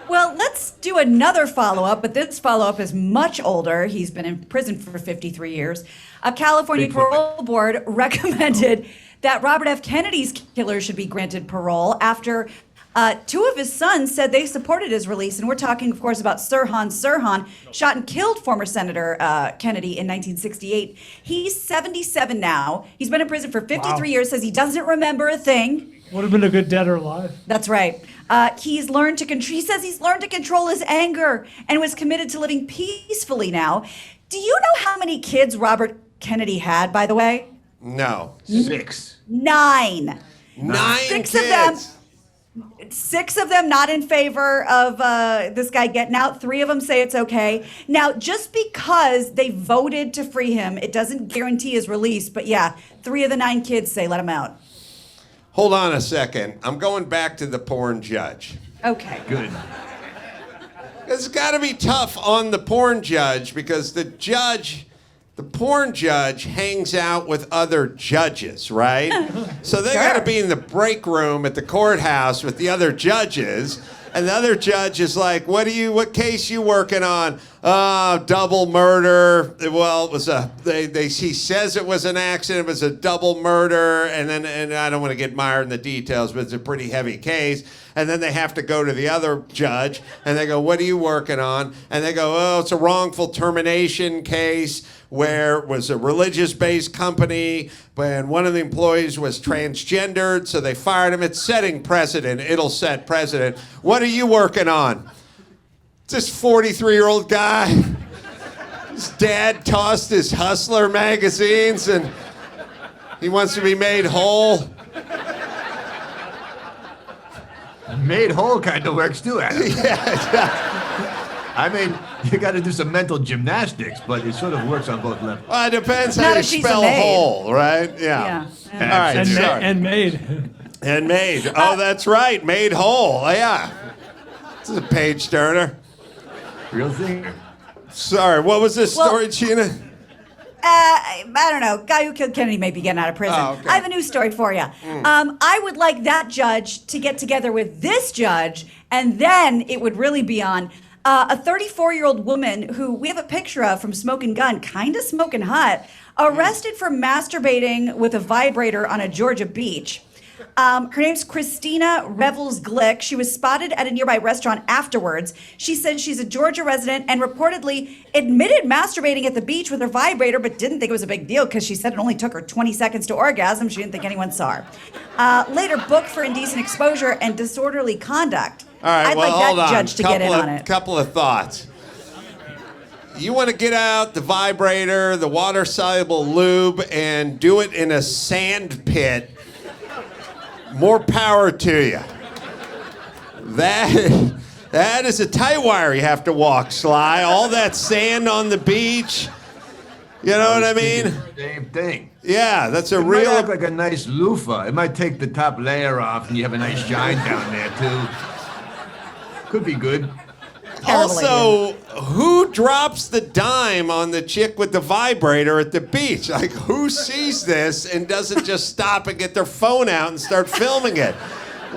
Well, let's do another follow-up, but this follow-up is much older. He's been in prison for 53 years. A California parole board recommended that Robert F. Kennedy's killer should be granted parole after two of his sons said they supported his release. And we're talking, of course, about Sirhan Sirhan, shot and killed former Senator Kennedy in 1968. He's 77 now. He's been in prison for 53 years, says he doesn't remember a thing. Would have been a good dead or alive. That's right. He says he's learned to control his anger and was committed to living peacefully now. Do you know how many kids Robert Kennedy had, by the way? No. 6. 9. 9 Six kids. 6 of them not in favor of this guy getting out. 3 of them say it's okay. Now, just because they voted to free him, it doesn't guarantee his release. But yeah, 3 of the 9 kids say let him out. Hold on a second. I'm going back to the porn judge. Okay. Good. It's got to be tough on the porn judge because the porn judge hangs out with other judges, right? So they got to be in the break room at the courthouse with the other judges. And the other judge is like, what case you working on? Double murder. Well, it was he says it was an accident. It was a double murder. And I don't want to get mired in the details, but it's a pretty heavy case. And then they have to go to the other judge and they go, what are you working on? And they go, oh, it's a wrongful termination case where it was a religious-based company, and one of the employees was transgendered, so they fired him. It's setting precedent. It'll set precedent. What are you working on? This 43-year-old guy, his dad tossed his Hustler magazines, and he wants to be made whole. Made whole kind of works too, Adam. Yeah. I mean, you got to do some mental gymnastics, but it sort of works on both levels. Well, it depends Not how you if she's a spell maid. whole, right? Yeah. All right, And, sorry. and made. And made. Oh, that's right. Made whole. Yeah. This is a page turner. Real thing. Sorry, what was this story, Gina? I don't know. Guy who killed Kennedy may be getting out of prison. Oh, okay. I have a new story for you. I would like that judge to get together with this judge, and then it would really be on. A 34-year-old woman who we have a picture of from Smoking Gun, kind of smoking hot, arrested for masturbating with a vibrator on a Georgia beach. Her name's Christina Revels Glick. She was spotted at a nearby restaurant afterwards. She said she's a Georgia resident and reportedly admitted masturbating at the beach with her vibrator, but didn't think it was a big deal because she said it only took her 20 seconds to orgasm. She didn't think anyone saw her. Later booked for indecent exposure and disorderly conduct. All right, I'd well, like hold that on. judge to get in on it. Couple of thoughts. You want to get out the vibrator, the water-soluble lube, and do it in a sand pit. More power to you. That is a tight wire you have to walk, Sly. All that sand on the beach. You know what I mean? Same thing. Yeah, that's a It might real. act like a nice loofah. It might take the top layer off, and you have a nice shine down there too. Could be good. Also, who drops the dime on the chick with the vibrator at the beach? Like, who sees this and doesn't just stop and get their phone out and start filming it?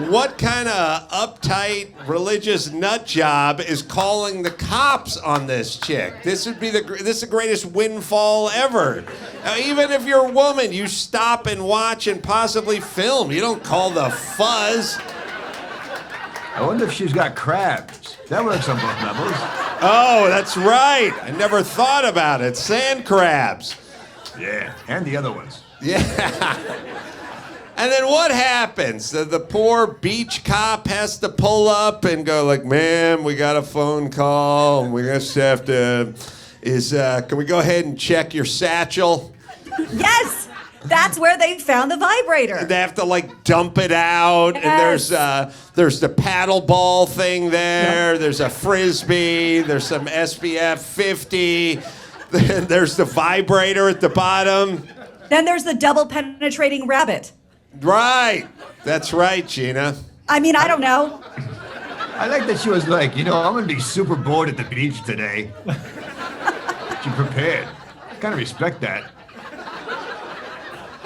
What kind of uptight religious nut job is calling the cops on this chick? This is the greatest windfall ever. Now, even if you're a woman, you stop and watch and possibly film. You don't call the fuzz. I wonder if she's got crabs. That works on both levels. Oh, that's right. I never thought about it. Sand crabs. Yeah, and the other ones. Yeah. And then what happens? The poor beach cop has to pull up and go like, ma'am, we got a phone call. We just have to, can we go ahead and check your satchel? Yes, that's where they found the vibrator. They have to like dump it out. Yes. And there's the paddle ball thing there. There's a Frisbee. There's some SPF 50. There's the vibrator at the bottom. Then there's the double penetrating rabbit. Right. That's right, Gina. I mean, I don't know. I like that she was like, I'm going to be super bored at the beach today. She prepared. I kind of respect that.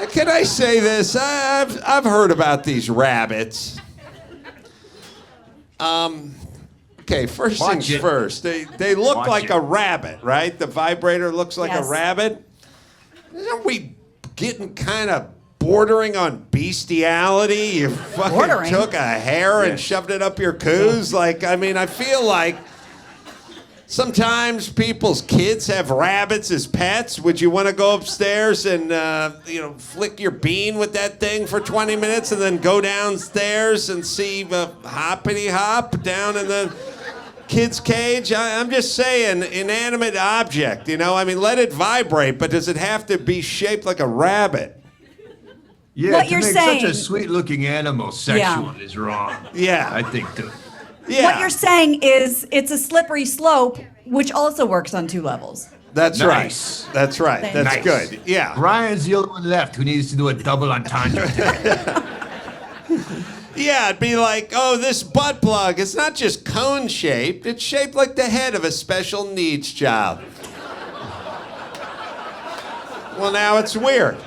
Can I say this? I've heard about these rabbits. Okay, first things first. They look like a rabbit, right? The vibrator looks like a rabbit. Aren't we getting kind of bordering on bestiality? You fucking took a hair and shoved it up your coos? Like, I mean, I feel like sometimes people's kids have rabbits as pets. Would you want to go upstairs and, flick your bean with that thing for 20 minutes and then go downstairs and see the hoppity hop down in the kid's cage? I'm just saying, inanimate object, I mean, let it vibrate, but does it have to be shaped like a rabbit? Yeah, what to you're make saying, such a sweet-looking animal sexual is wrong. Yeah. I think too. Yeah. What you're saying is it's a slippery slope, which also works on two levels. That's Nice. right. That's right. Thank That's you. good. Yeah. Ryan's the only one left who needs to do a double entendre. Yeah, it'd be like, oh, this butt plug, it's not just cone-shaped, it's shaped like the head of a special needs child. Well, now it's weird.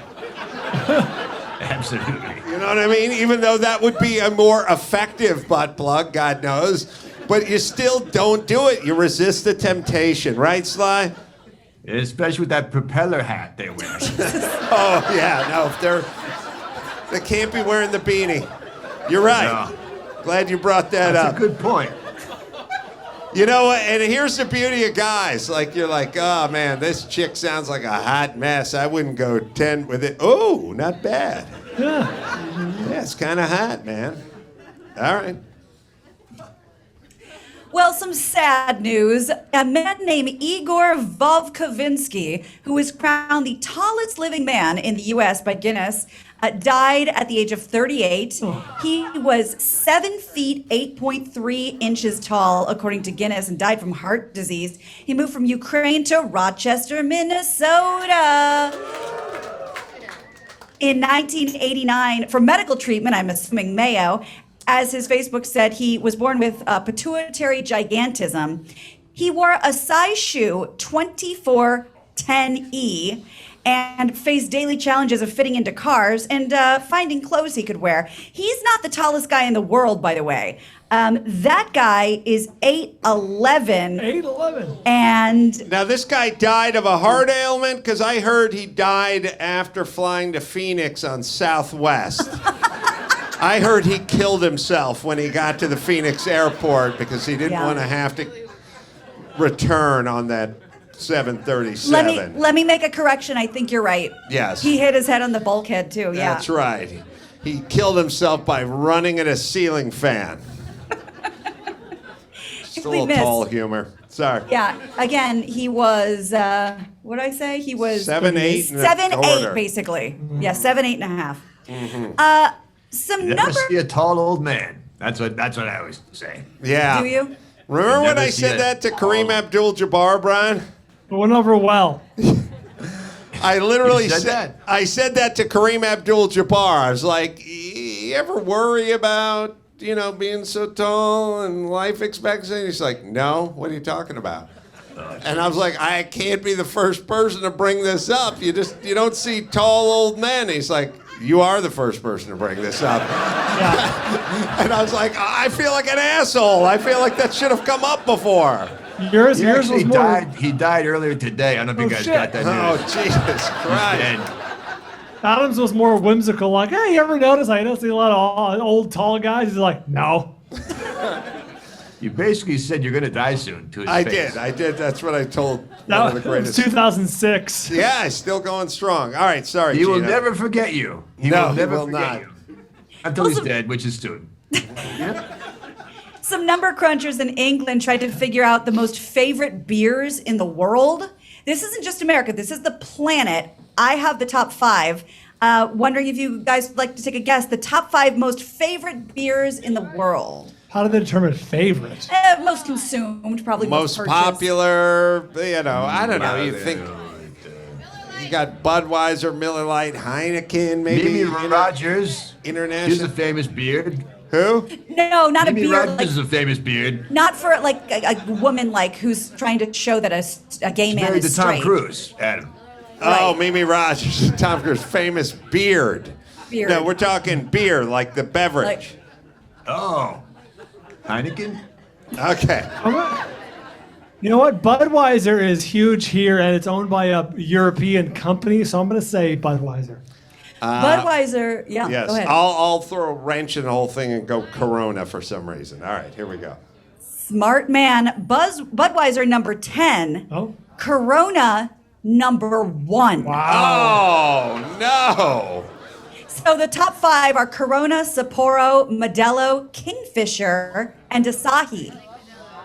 Absolutely. You know what I mean? Even though that would be a more effective butt plug, God knows. But you still don't do it. You resist the temptation, right, Sly? Especially with that propeller hat they wear. Oh, yeah, no, they can't be wearing the beanie. You're right. No. Glad you brought that That's up. a good point. You know what? And here's the beauty of guys. Like, you're like, oh, man, this chick sounds like a hot mess. I wouldn't go 10 with it. Oh, not bad. Yeah, it's kind of hot, man. All right. Well, some sad news. A man named Igor Vovkovinsky, who was crowned the tallest living man in the U.S. by Guinness, died at the age of 38. He was 7 feet 8.3 inches tall, according to Guinness, and died from heart disease. He moved from Ukraine to Rochester, Minnesota. In 1989, for medical treatment, I'm assuming Mayo, as his Facebook said, he was born with pituitary gigantism. He wore a size shoe 2410E and faced daily challenges of fitting into cars and finding clothes he could wear. He's not the tallest guy in the world, by the way. That guy is 8'11". 8'11". And Now, this guy died of a heart ailment? Because I heard he died after flying to Phoenix on Southwest. I heard he killed himself when he got to the Phoenix airport because he didn't want to have to return on that 737. let me make a correction. I think you're right. Yes. He hit his head on the bulkhead, too. Yeah. That's right. He killed himself by running in a ceiling fan. Just a We little missed. tall humor. Sorry. Yeah. Again, he was, what did I say? He was 7'8" and a 7'8", quarter. basically. Yeah, 7'8" and a half. Some You never number. see a tall old man. That's what I always say. Yeah. Do you? Remember when never I see said a that to Kareem tall- Abdul-Jabbar, Brian? It went over well. I literally You said that? I said that to Kareem Abdul-Jabbar. I was like, you ever worry about, being so tall and life expectancy? And he's like, no, what are you talking about? And I was like, I can't be the first person to bring this up. You don't see tall old men. He's like, you are the first person to bring this up. And I was like, I feel like an asshole. I feel like that should have come up before. Yours He was actually more. died. He died earlier today. I don't know if you guys shit. got that Oh, news. Jesus Christ. And Adams was more whimsical, like, hey, you ever notice I don't see a lot of old tall guys? He's like, no. you basically said you're going to die soon to his I face. did. That's what I told one That of the was greatest. 2006. Yeah, still going strong. All right, sorry, He will Gina. never forget you. He No, will never he will forget not. you. Until he's dead, which is soon. Some number crunchers in England tried to figure out the most favorite beers in the world. This isn't just America, this is the planet. I have the top 5. Wondering if you guys would like to take a guess. The top 5 most favorite beers in the world. How do they determine favorite? Most consumed, probably Most purchased. popular, I don't know. You think you got Budweiser, Miller Lite, Heineken, maybe. Mimi Rogers. International. She's a famous beard. Who? No, not a Mimi beer. Rogers Like, is a famous beard. not for like a woman like who's trying to show that a gay man Married is to Tom straight. Cruise, Adam. Oh, Right. Mimi Rogers, Tom Cruise, famous beard. Beard. No, we're talking beer, like the beverage. Like- Oh. Heineken? Okay. You know what? Budweiser is huge here, and it's owned by a European company, so I'm going to say Budweiser. Budweiser, yeah, Yes, go ahead. I'll throw a wrench in the whole thing and go Corona for some reason. All right, here we go. Smart man. Budweiser number 10. Oh, Corona number 1. Oh, no. So the top 5 are Corona, Sapporo, Modelo, Kingfisher, and Asahi.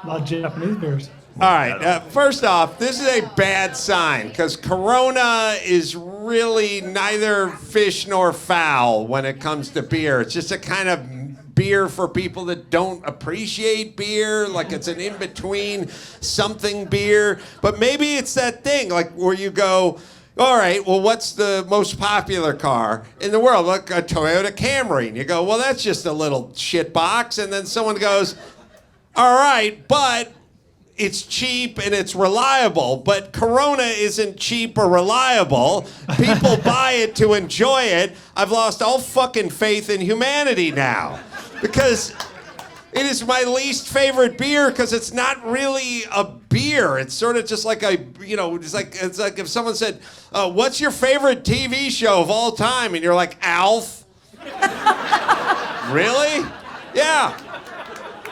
a lot of Japanese beers. All right, first off, this is a bad sign because Corona is really neither fish nor fowl when it comes to beer. It's just a kind of beer for people that don't appreciate beer, like it's an in-between something beer. But maybe it's that thing, like where you go, all right, well, what's the most popular car in the world? Like a Toyota Camry. And you go, well, that's just a little shit box. And then someone goes, all right, but it's cheap and it's reliable, but Corona isn't cheap or reliable. People buy it to enjoy it. I've lost all fucking faith in humanity now because it is my least favorite beer because it's not really a beer. It's sort of just like it's like if someone said, "What's your favorite TV show of all time?" and you're like, "Alf." Really? Yeah.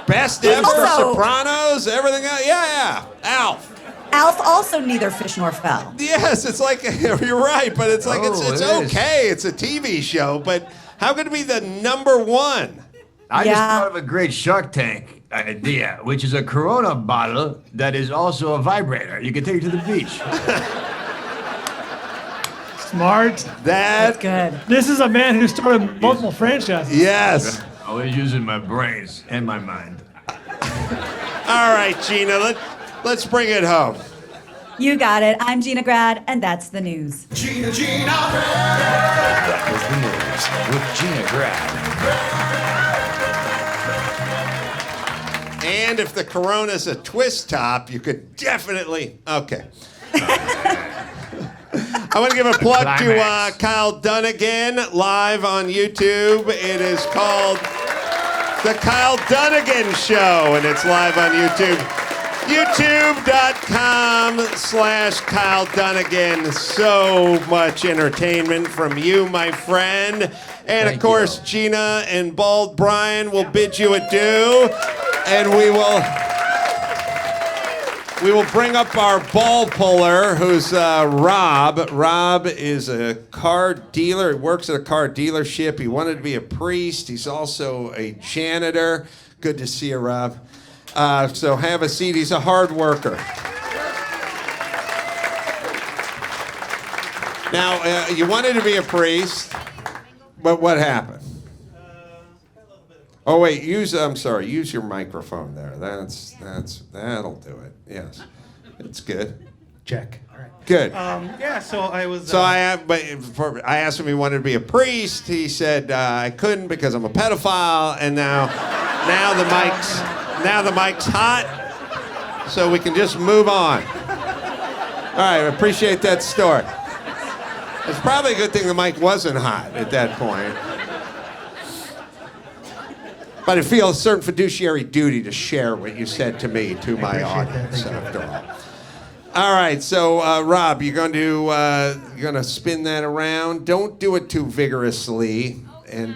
Best ever, Also- Sopranos, everything else. Yeah, Alf. Alf also neither fish nor fowl. Yes, it's like, you're right, but it's like, it's Oh, it is. okay. It's a TV show, but how could it be the number 1? I just Yeah. thought of a great Shark Tank idea, which is a Corona bottle that is also a vibrator. You can take it to the beach. Smart. That, Good. This is a man who started multiple franchises. yes. Always using my brains and my mind. All right, Gina, let's bring it home. You got it. I'm Gina Grad, and that's the news. That was the news with Gina Grad. And if the Corona's a twist top, you could definitely, okay. I want to give a plug to Climax. Kyle Dunnigan live on YouTube. It is called The Kyle Dunnigan Show, and it's live on YouTube. YouTube.com/Kyle Dunnigan. So much entertainment from you, my friend. And of course, Gina and Bald Bryan will bid you adieu. And we will bring up our ball puller, who's Rob. Rob is a car dealer. He works at a car dealership. He wanted to be a priest. He's also a janitor. Good to see you, Rob. So have a seat. He's a hard worker. Now, you wanted to be a priest, but what happened? Oh wait, use your microphone there. That'll do it. Yes, it's good. Check. All right. Good. Yeah, so I was. So I asked him if he wanted to be a priest. He said I couldn't because I'm a pedophile, and now the mic's hot, so we can just move on. All right, I appreciate that story. It's probably a good thing the mic wasn't hot at that point. But I feel a certain fiduciary duty to share what you said to me to my audience, after all. All right, so Rob, you're going to spin that around. Don't do it too vigorously, and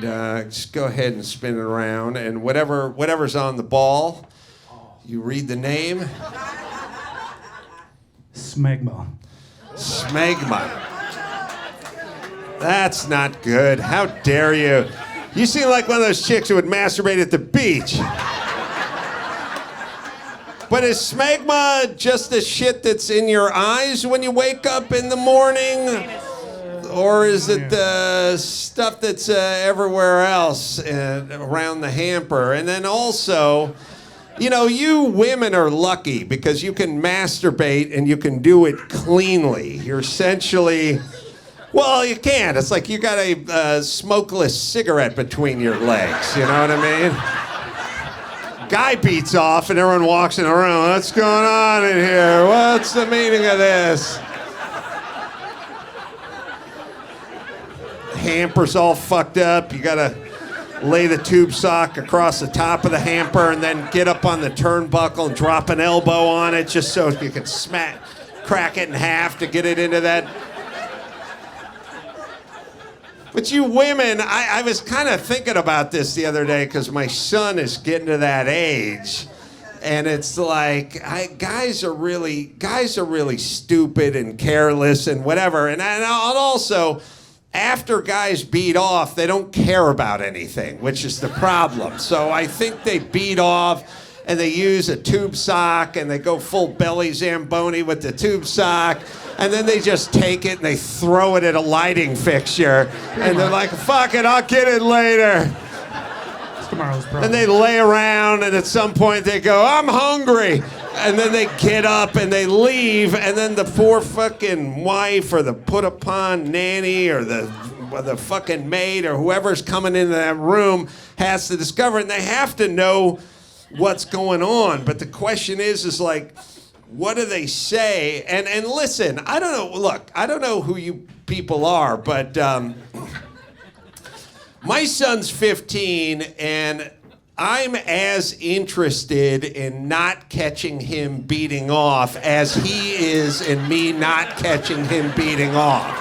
just go ahead and spin it around. And whatever's on the ball, you read the name. Smegma. Smegma. That's not good. How dare you? You seem like one of those chicks who would masturbate at the beach. But is smegma just the shit that's in your eyes when you wake up in the morning? Or is it stuff that's everywhere else around the hamper? And then also, you know, you women are lucky because you can masturbate and you can do it cleanly. You're essentially, well, you can't. It's like you got a smokeless cigarette between your legs. You know what I mean? Guy beats off and everyone walks in the room. What's going on in here? What's the meaning of this? Hamper's all fucked up. You gotta lay the tube sock across the top of the hamper and then get up on the turnbuckle and drop an elbow on it just so you can crack it in half to get it into that. But you women, I was kind of thinking about this the other day because my son is getting to that age, and it's like guys are really stupid and careless and whatever. And also, after guys beat off, they don't care about anything, which is the problem. So I think they beat off and they use a tube sock and they go full belly Zamboni with the tube sock. And then they just take it and they throw it at a lighting fixture. And they're like, fuck it, I'll get it later. It's tomorrow's problem. And they lay around and at some point they go, I'm hungry. And then they get up and they leave. And then the poor fucking wife or the put upon nanny or the fucking maid or whoever's coming into that room has to discover it. And they have to know what's going on. But the question is like, what do they say? And listen, I don't know. Look, I don't know who you people are, but my son's 15, and I'm as interested in not catching him beating off as he is in me not catching him beating off.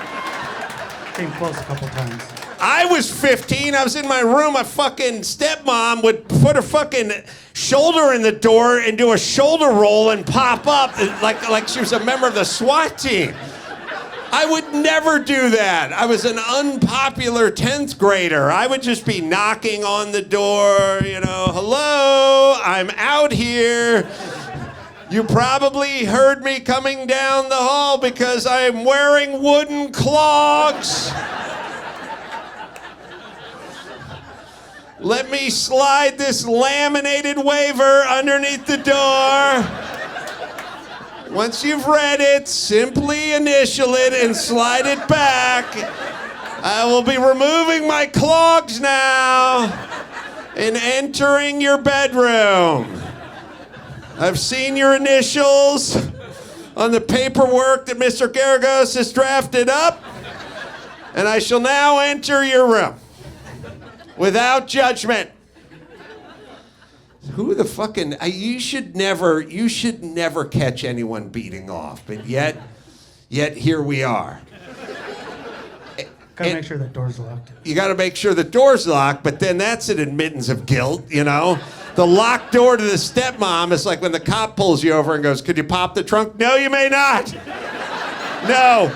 Came close a couple times. I was 15. I was in my room. My fucking stepmom would put her fucking shoulder in the door and do a shoulder roll and pop up like she was a member of the SWAT team. I would never do that. I was an unpopular 10th grader. I would just be knocking on the door, you know, hello, I'm out here. You probably heard me coming down the hall because I'm wearing wooden clogs. Let me slide this laminated waiver underneath the door. Once you've read it, simply initial it and slide it back. I will be removing my clogs now and entering your bedroom. I've seen your initials on the paperwork that Mr. Garagos has drafted up, and I shall now enter your room. Without judgment. Who the fucking, you should never catch anyone beating off, but yet here we are. Gotta make sure that door's locked. You gotta make sure the door's locked, but then that's an admittance of guilt, you know? The locked door to the stepmom is like when the cop pulls you over and goes, could you pop the trunk? No, you may not. No.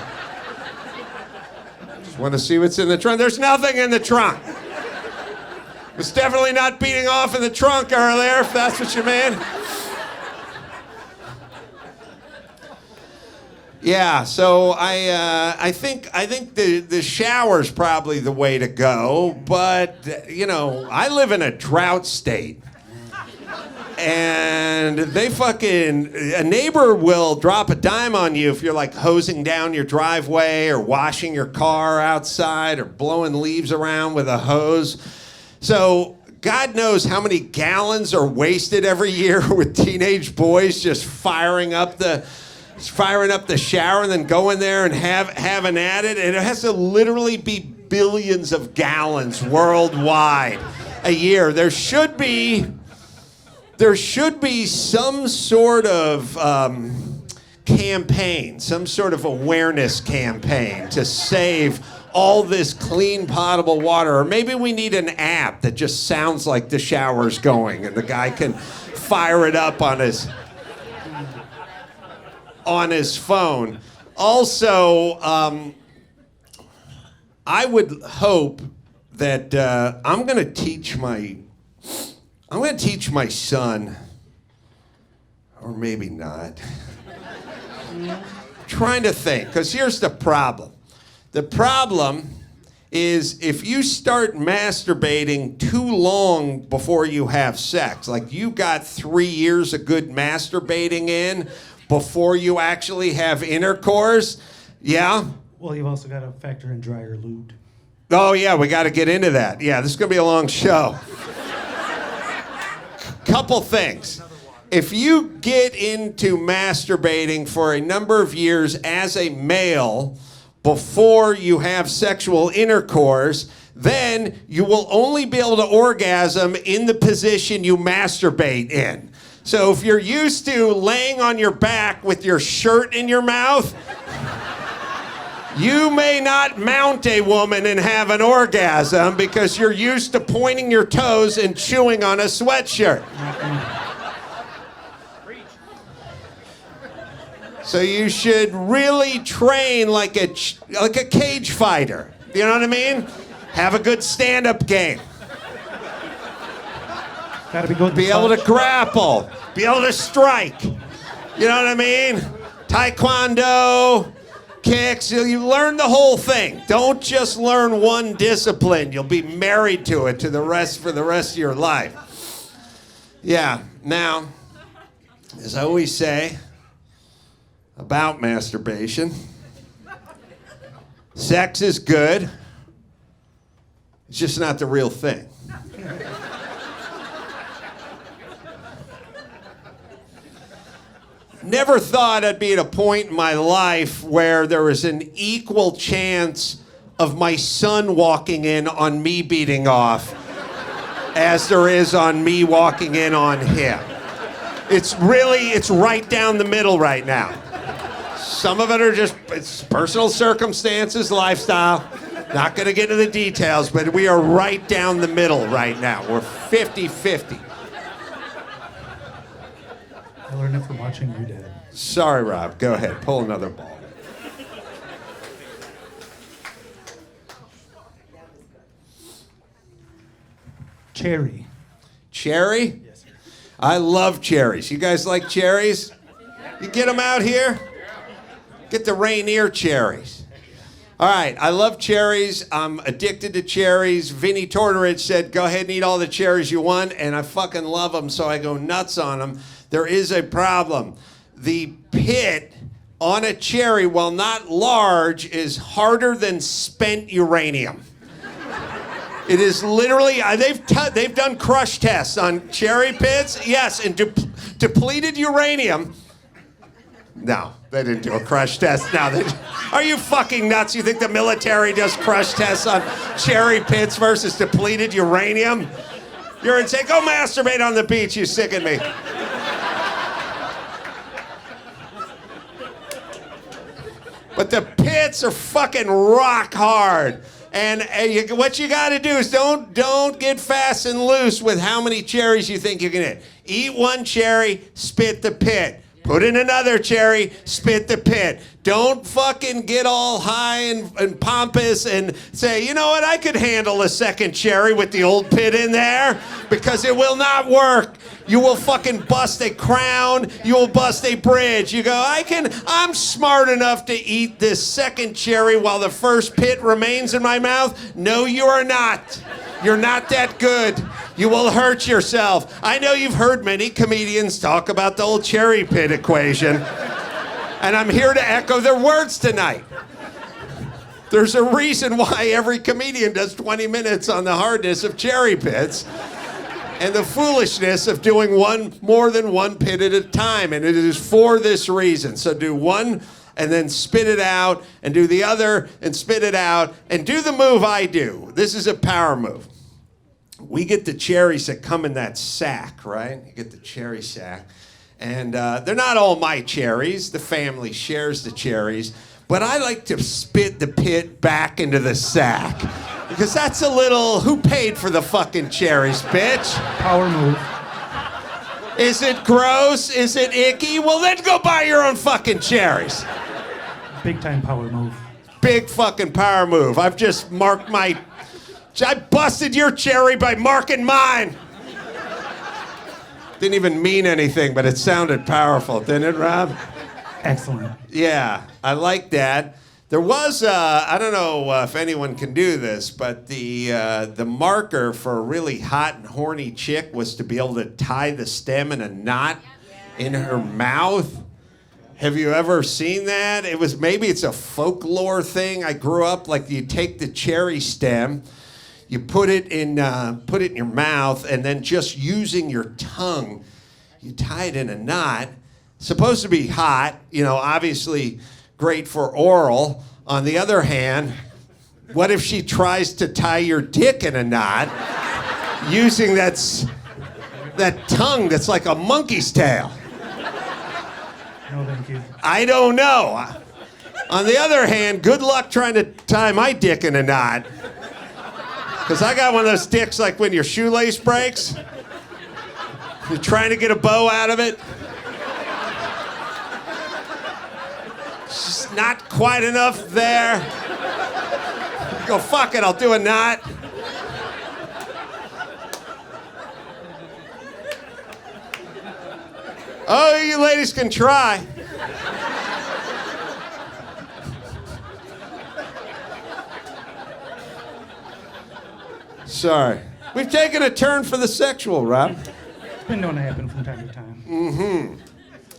Just want to see what's in the trunk. There's nothing in the trunk. Was definitely not beating off in the trunk earlier, if that's what you mean. Yeah, so I think the shower's probably the way to go, but you know, I live in a drought state. And a neighbor will drop a dime on you if you're like hosing down your driveway or washing your car outside or blowing leaves around with a hose. So God knows how many gallons are wasted every year with teenage boys just firing up the shower and then going there and having at it. And it has to literally be billions of gallons worldwide a year. There should be some sort of campaign, some sort of awareness campaign to save all this clean potable water. Or maybe we need an app that just sounds like the shower's going and the guy can fire it up on his phone. Also, I would hope that I'm going to teach my son, or maybe not. Trying to think, because here's the problem. The problem is if you start masturbating too long before you have sex, like you got 3 years of good masturbating in before you actually have intercourse, yeah? Well, you've also got to factor in dryer lubed. Oh, yeah, we got to get into that. Yeah, this is going to be a long show. Couple things. If you get into masturbating for a number of years as a male before you have sexual intercourse, then you will only be able to orgasm in the position you masturbate in. So if you're used to laying on your back with your shirt in your mouth, you may not mount a woman and have an orgasm because you're used to pointing your toes and chewing on a sweatshirt. So you should really train like a cage fighter. You know what I mean? Have a good stand-up game. Got to be good. Be able to grapple. Be able to strike. You know what I mean? Taekwondo, kicks. You learn the whole thing. Don't just learn one discipline. You'll be married to it for the rest of your life. Yeah. Now, as I always say about masturbation, sex is good. It's just not the real thing. Never thought I'd be at a point in my life where there was an equal chance of my son walking in on me beating off as there is on me walking in on him. It's right down the middle right now. Some of it are it's personal circumstances, lifestyle. Not going to get into the details, but we are right down the middle right now. We're 50-50. I learned it from watching your dad. Sorry, Rob. Go ahead. Pull another ball. Cherry. Cherry? Yes, sir. I love cherries. You guys like cherries? You get them out here? Get the Rainier cherries. All right, I love cherries. I'm addicted to cherries. Vinnie Tortorich said, go ahead and eat all the cherries you want, and I fucking love them, so I go nuts on them. There is a problem. The pit on a cherry, while not large, is harder than spent uranium. It is literally, they've done crush tests on cherry pits. Yes, and depleted uranium. No, they didn't do a crush test. No, are you fucking nuts? You think the military does crush tests on cherry pits versus depleted uranium? You're insane. Go masturbate on the beach, you sicken me. But the pits are fucking rock hard. And what you got to do is don't get fast and loose with how many cherries you think you can hit. Eat one cherry, spit the pit. Put in another cherry, spit the pit. Don't fucking get all high and pompous and say, you know what, I could handle a second cherry with the old pit in there, because it will not work. You will fucking bust a crown. You will bust a bridge. You go, I'm smart enough to eat this second cherry while the first pit remains in my mouth. No, you are not. You're not that good. You will hurt yourself. I know you've heard many comedians talk about the old cherry pit equation, and I'm here to echo their words tonight. There's a reason why every comedian does 20 minutes on the hardness of cherry pits and the foolishness of doing more than one pit at a time, and it is for this reason. So do one and then spit it out, and do the other and spit it out, and do the move I do. This is a power move. We get the cherries that come in that sack, right? You get the cherry sack. And they're not all my cherries. The family shares the cherries. But I like to spit the pit back into the sack. Because that's a little, who paid for the fucking cherries, bitch? Power move. Is it gross? Is it icky? Well, then go buy your own fucking cherries. Big time power move. Big fucking power move. I've just marked my I busted your cherry by marking mine. Didn't even mean anything, but it sounded powerful, didn't it, Rob? Excellent. Yeah, I like that. There was, I don't know if anyone can do this, but the marker for a really hot and horny chick was to be able to tie the stem in a knot in her mouth. Have you ever seen that? Maybe it's a folklore thing. I grew up like you take the cherry stem, you put it in your mouth, and then just using your tongue, you tie it in a knot. Supposed to be hot, obviously great for oral. On the other hand, what if she tries to tie your dick in a knot using that tongue that's like a monkey's tail? No, thank you. I don't know. On the other hand, good luck trying to tie my dick in a knot. Because I got one of those dicks like when your shoelace breaks. You're trying to get a bow out of it. It's just not quite enough there. You go, fuck it, I'll do a knot. Oh, you ladies can try. Sorry. We've taken a turn for the sexual, Rob. It's been known to happen from time to time.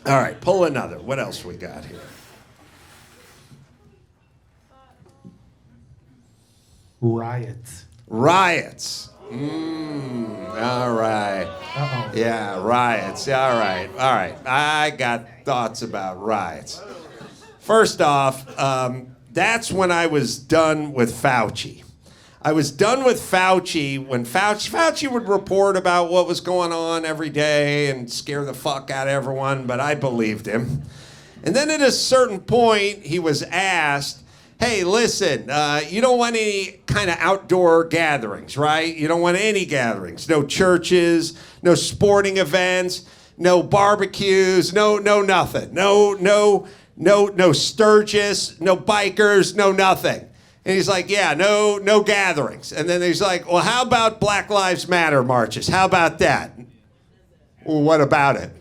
All right, pull another. What else we got here? Riots. Riots. All right. Uh-oh. Yeah, riots. All right. I got thoughts about riots. First off, that's when I was done with Fauci. I was done with Fauci when Fauci would report about what was going on every day and scare the fuck out of everyone, but I believed him. And then at a certain point, he was asked, hey, listen, you don't want any kind of outdoor gatherings, right? You don't want any gatherings. No churches, no sporting events, no barbecues, no nothing. No Sturgis, no bikers, no nothing. And he's like, yeah, no gatherings. And then he's like, well, how about Black Lives Matter marches? How about that? Well, what about it?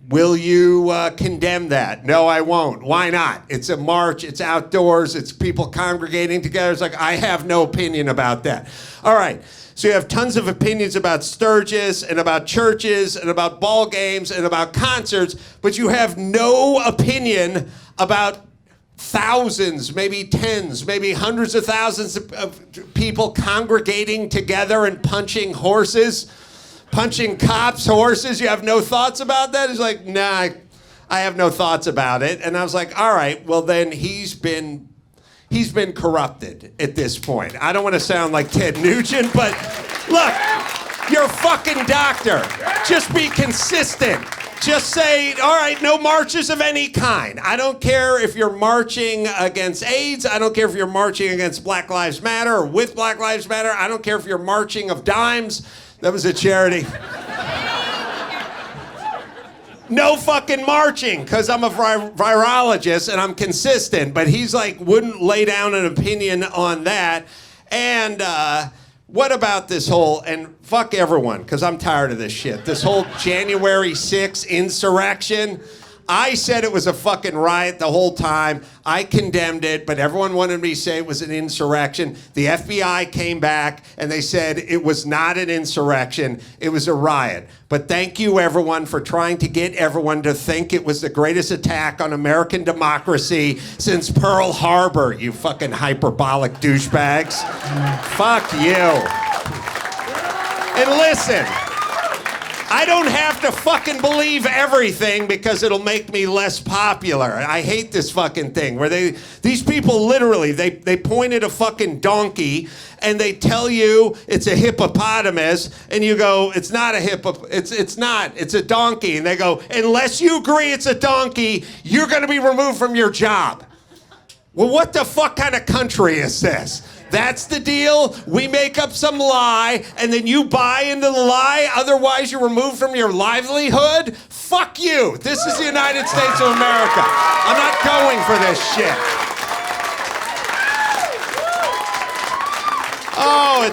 Will you condemn that? No, I won't. Why not? It's a march. It's outdoors. It's people congregating together. It's like, I have no opinion about that. All right. So you have tons of opinions about Sturgis and about churches and about ball games and about concerts, but you have no opinion about thousands, maybe tens, maybe hundreds of thousands of people congregating together and punching horses. Punching cops' horses, you have no thoughts about that? He's like, nah, I have no thoughts about it. And I was like, all right, well then he's been corrupted at this point. I don't want to sound like Ted Nugent, but look, you're a fucking doctor. Just be consistent. Just say, all right, no marches of any kind. I don't care if you're marching against AIDS. I don't care if you're marching against Black Lives Matter or with Black Lives Matter. I don't care if you're marching of dimes. That was a charity. No fucking marching, because I'm a virologist and I'm consistent. But he's like, wouldn't lay down an opinion on that. And what about this whole, and fuck everyone, because I'm tired of this shit. This whole January 6th insurrection. I said it was a fucking riot the whole time. I condemned it, but everyone wanted me to say it was an insurrection. The FBI came back and they said it was not an insurrection, it was a riot. But thank you, everyone, for trying to get everyone to think it was the greatest attack on American democracy since Pearl Harbor, you fucking hyperbolic douchebags. Fuck you. And listen, I don't have to fucking believe everything because it'll make me less popular. I hate this fucking thing where these people literally, they point at a fucking donkey and they tell you it's a hippopotamus and you go, it's not a it's not, it's a donkey. And they go, unless you agree it's a donkey, you're gonna be removed from your job. Well, what the fuck kind of country is this? That's the deal. We make up some lie, and then you buy into the lie. Otherwise, you're removed from your livelihood. Fuck you. This is the United States of America. I'm not going for this shit. Oh,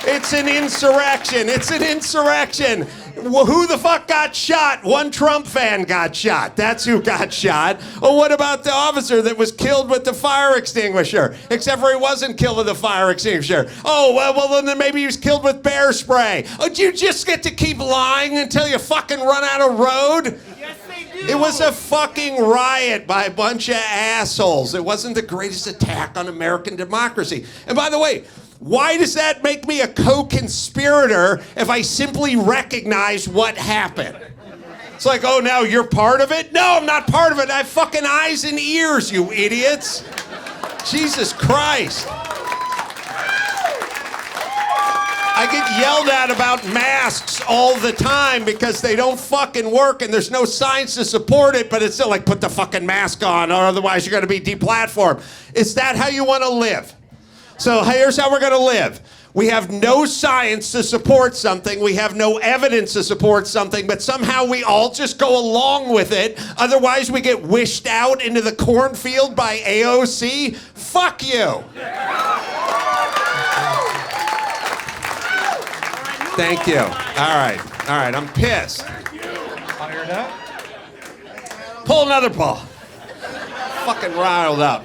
it's an insurrection. It's an insurrection. Well, who the fuck got shot? One Trump fan got shot. That's who got shot. Oh, what about the officer that was killed with the fire extinguisher? Except for he wasn't killed with a fire extinguisher. Oh, well then maybe he was killed with bear spray. Oh, do you just get to keep lying until you fucking run out of road? Yes, they do. It was a fucking riot by a bunch of assholes. It wasn't the greatest attack on American democracy. And by the way, why does that make me a co-conspirator if I simply recognize what happened? It's like, oh, now you're part of it? No, I'm not part of it. I have fucking eyes and ears, you idiots. Jesus Christ. I get yelled at about masks all the time because they don't fucking work and there's no science to support it, but it's still like, put the fucking mask on or otherwise you're going to be deplatformed. Is that how you want to live? So here's how we're going to live. We have no science to support something. We have no evidence to support something, but somehow we all just go along with it. Otherwise, we get wished out into the cornfield by AOC. Fuck you. Thank you. All right, I'm pissed. Fired up. Pull another ball. Fucking riled up.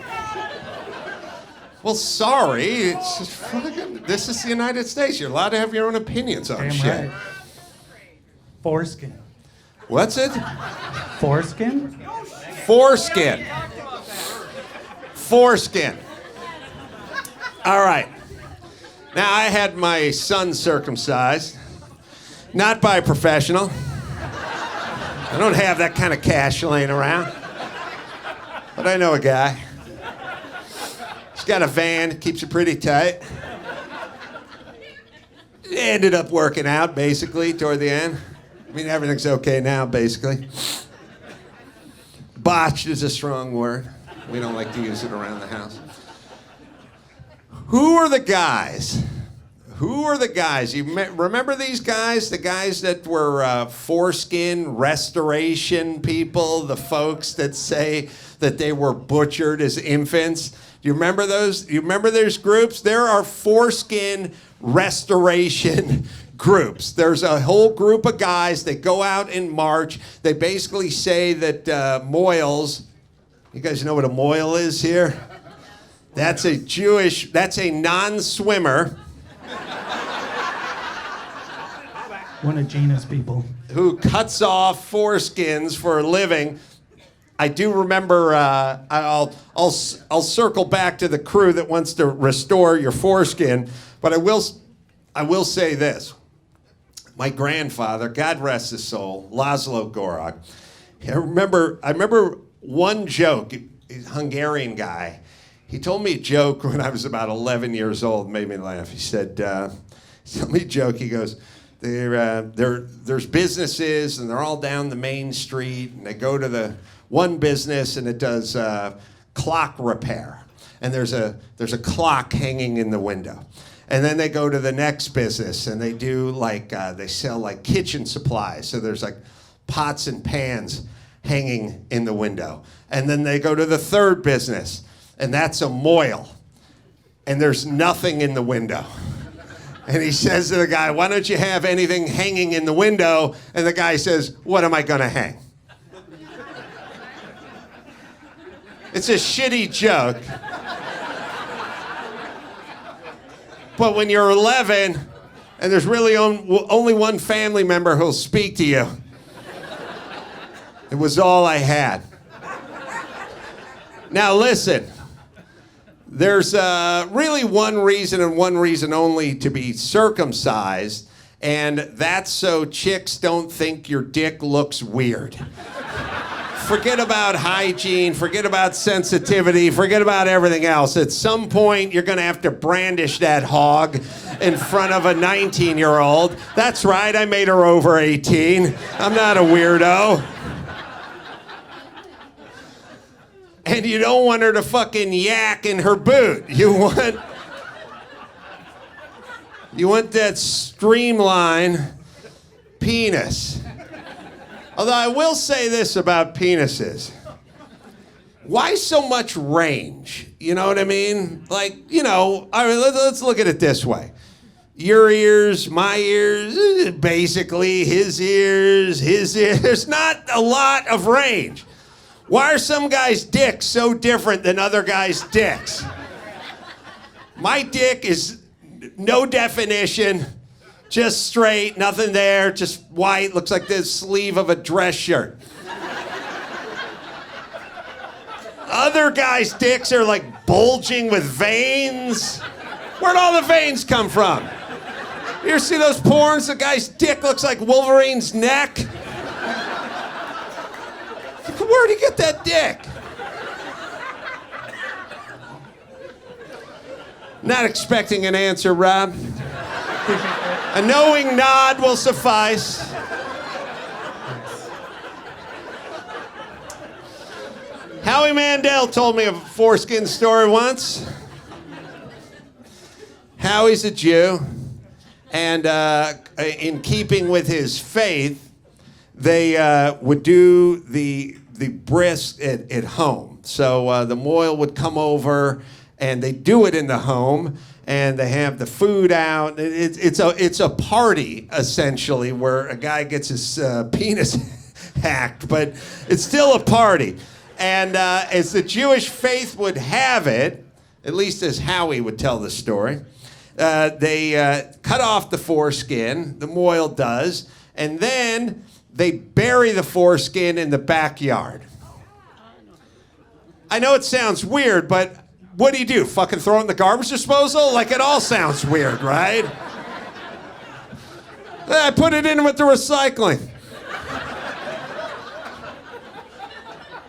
Well, sorry. It's just fucking. This is the United States. You're allowed to have your own opinions on Damn shit. right. Foreskin. What's it? Foreskin? Foreskin. Foreskin. All right. Now, I had my son circumcised, not by a professional. I don't have that kind of cash laying around. But I know a guy. He's got a van, keeps it pretty tight. Ended up working out, basically, toward the end. I mean, everything's okay now, basically. Botched is a strong word. We don't like to use it around the house. Who are the guys? Who are the guys? You remember these guys? The guys that were foreskin restoration people? The folks that say that they were butchered as infants? Do you remember those? You remember those groups? There are foreskin restoration groups. There's a whole group of guys that go out and march. They basically say that moils, you guys know what a moil is here? That's a non-swimmer. One of Gina's people. Who cuts off foreskins for a living. I do remember, I'll circle back to the crew that wants to restore your foreskin, but I will say this. My grandfather, God rest his soul, Laszlo Gorok, I remember one joke, he's a Hungarian guy. He told me a joke when I was about 11 years old, made me laugh. He said, he told me a joke, he goes, there's businesses and they're all down the main street and they go to the one business and it does clock repair. And there's a clock hanging in the window. And then they go to the next business and they do they sell like kitchen supplies. So there's like pots and pans hanging in the window. And then they go to the third business and that's a moil. And there's nothing in the window. And he says to the guy, why don't you have anything hanging in the window? And the guy says, what am I gonna hang? It's a shitty joke. But when you're 11 and there's really only one family member who'll speak to you, it was all I had. Now listen, there's really one reason and one reason only to be circumcised, and that's so chicks don't think your dick looks weird. Forget about hygiene, forget about sensitivity, forget about everything else. At some point, you're gonna have to brandish that hog in front of a 19-year-old. That's right, I made her over 18. I'm not a weirdo. And you don't want her to fucking yak in her boot. You want that streamlined penis. Although I will say this about penises. Why so much range? You know what I mean? Like, all right, let's look at it this way. Your ears, my ears, basically his ears. There's not a lot of range. Why are some guys' dicks so different than other guys' dicks? My dick is no definition, just straight, nothing there, just white, looks like the sleeve of a dress shirt. Other guys' dicks are like bulging with veins. Where'd all the veins come from? You ever see those porns? The guy's dick looks like Wolverine's neck. Where'd he get that dick? Not expecting an answer, Rob. A knowing nod will suffice. Howie Mandel told me a foreskin story once. Howie's a Jew, and in keeping with his faith, they would do the bris at home. So the mohel would come over, and they do it in the home, and they have the food out. It's a party essentially where a guy gets his penis hacked, but it's still a party. And as the Jewish faith would have it, at least as Howie would tell the story, they cut off the foreskin, the mohel does, and then they bury the foreskin in the backyard. I know it sounds weird, but what do? Fucking throw it in the garbage disposal? Like, it all sounds weird, right? I put it in with the recycling.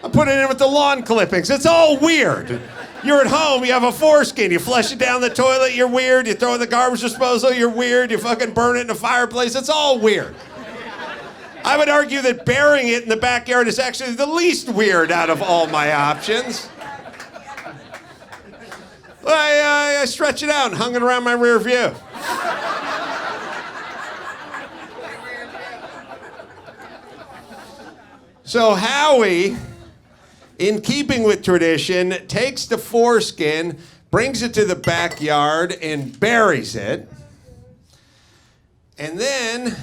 I put it in with the lawn clippings. It's all weird. You're at home, you have a foreskin, you flush it down the toilet, you're weird. You throw it in the garbage disposal, you're weird. You fucking burn it in the fireplace, it's all weird. I would argue that burying it in the backyard is actually the least weird out of all my options. I stretched it out and hung it around my rear view. So Howie, in keeping with tradition, takes the foreskin, brings it to the backyard, and buries it. And then,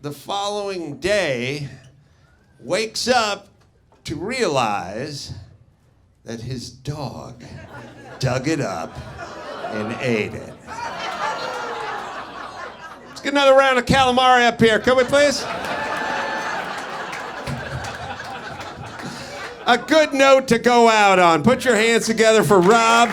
the following day, wakes up to realize that his dog dug it up and ate it. Let's get another round of calamari up here, could we please? A good note to go out on. Put your hands together for Rob.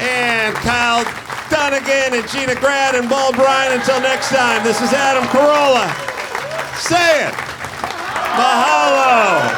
And Kyle Dunnigan and Gina Grad and Bryan. Until next time, this is Adam Carolla. Say it. Mahalo.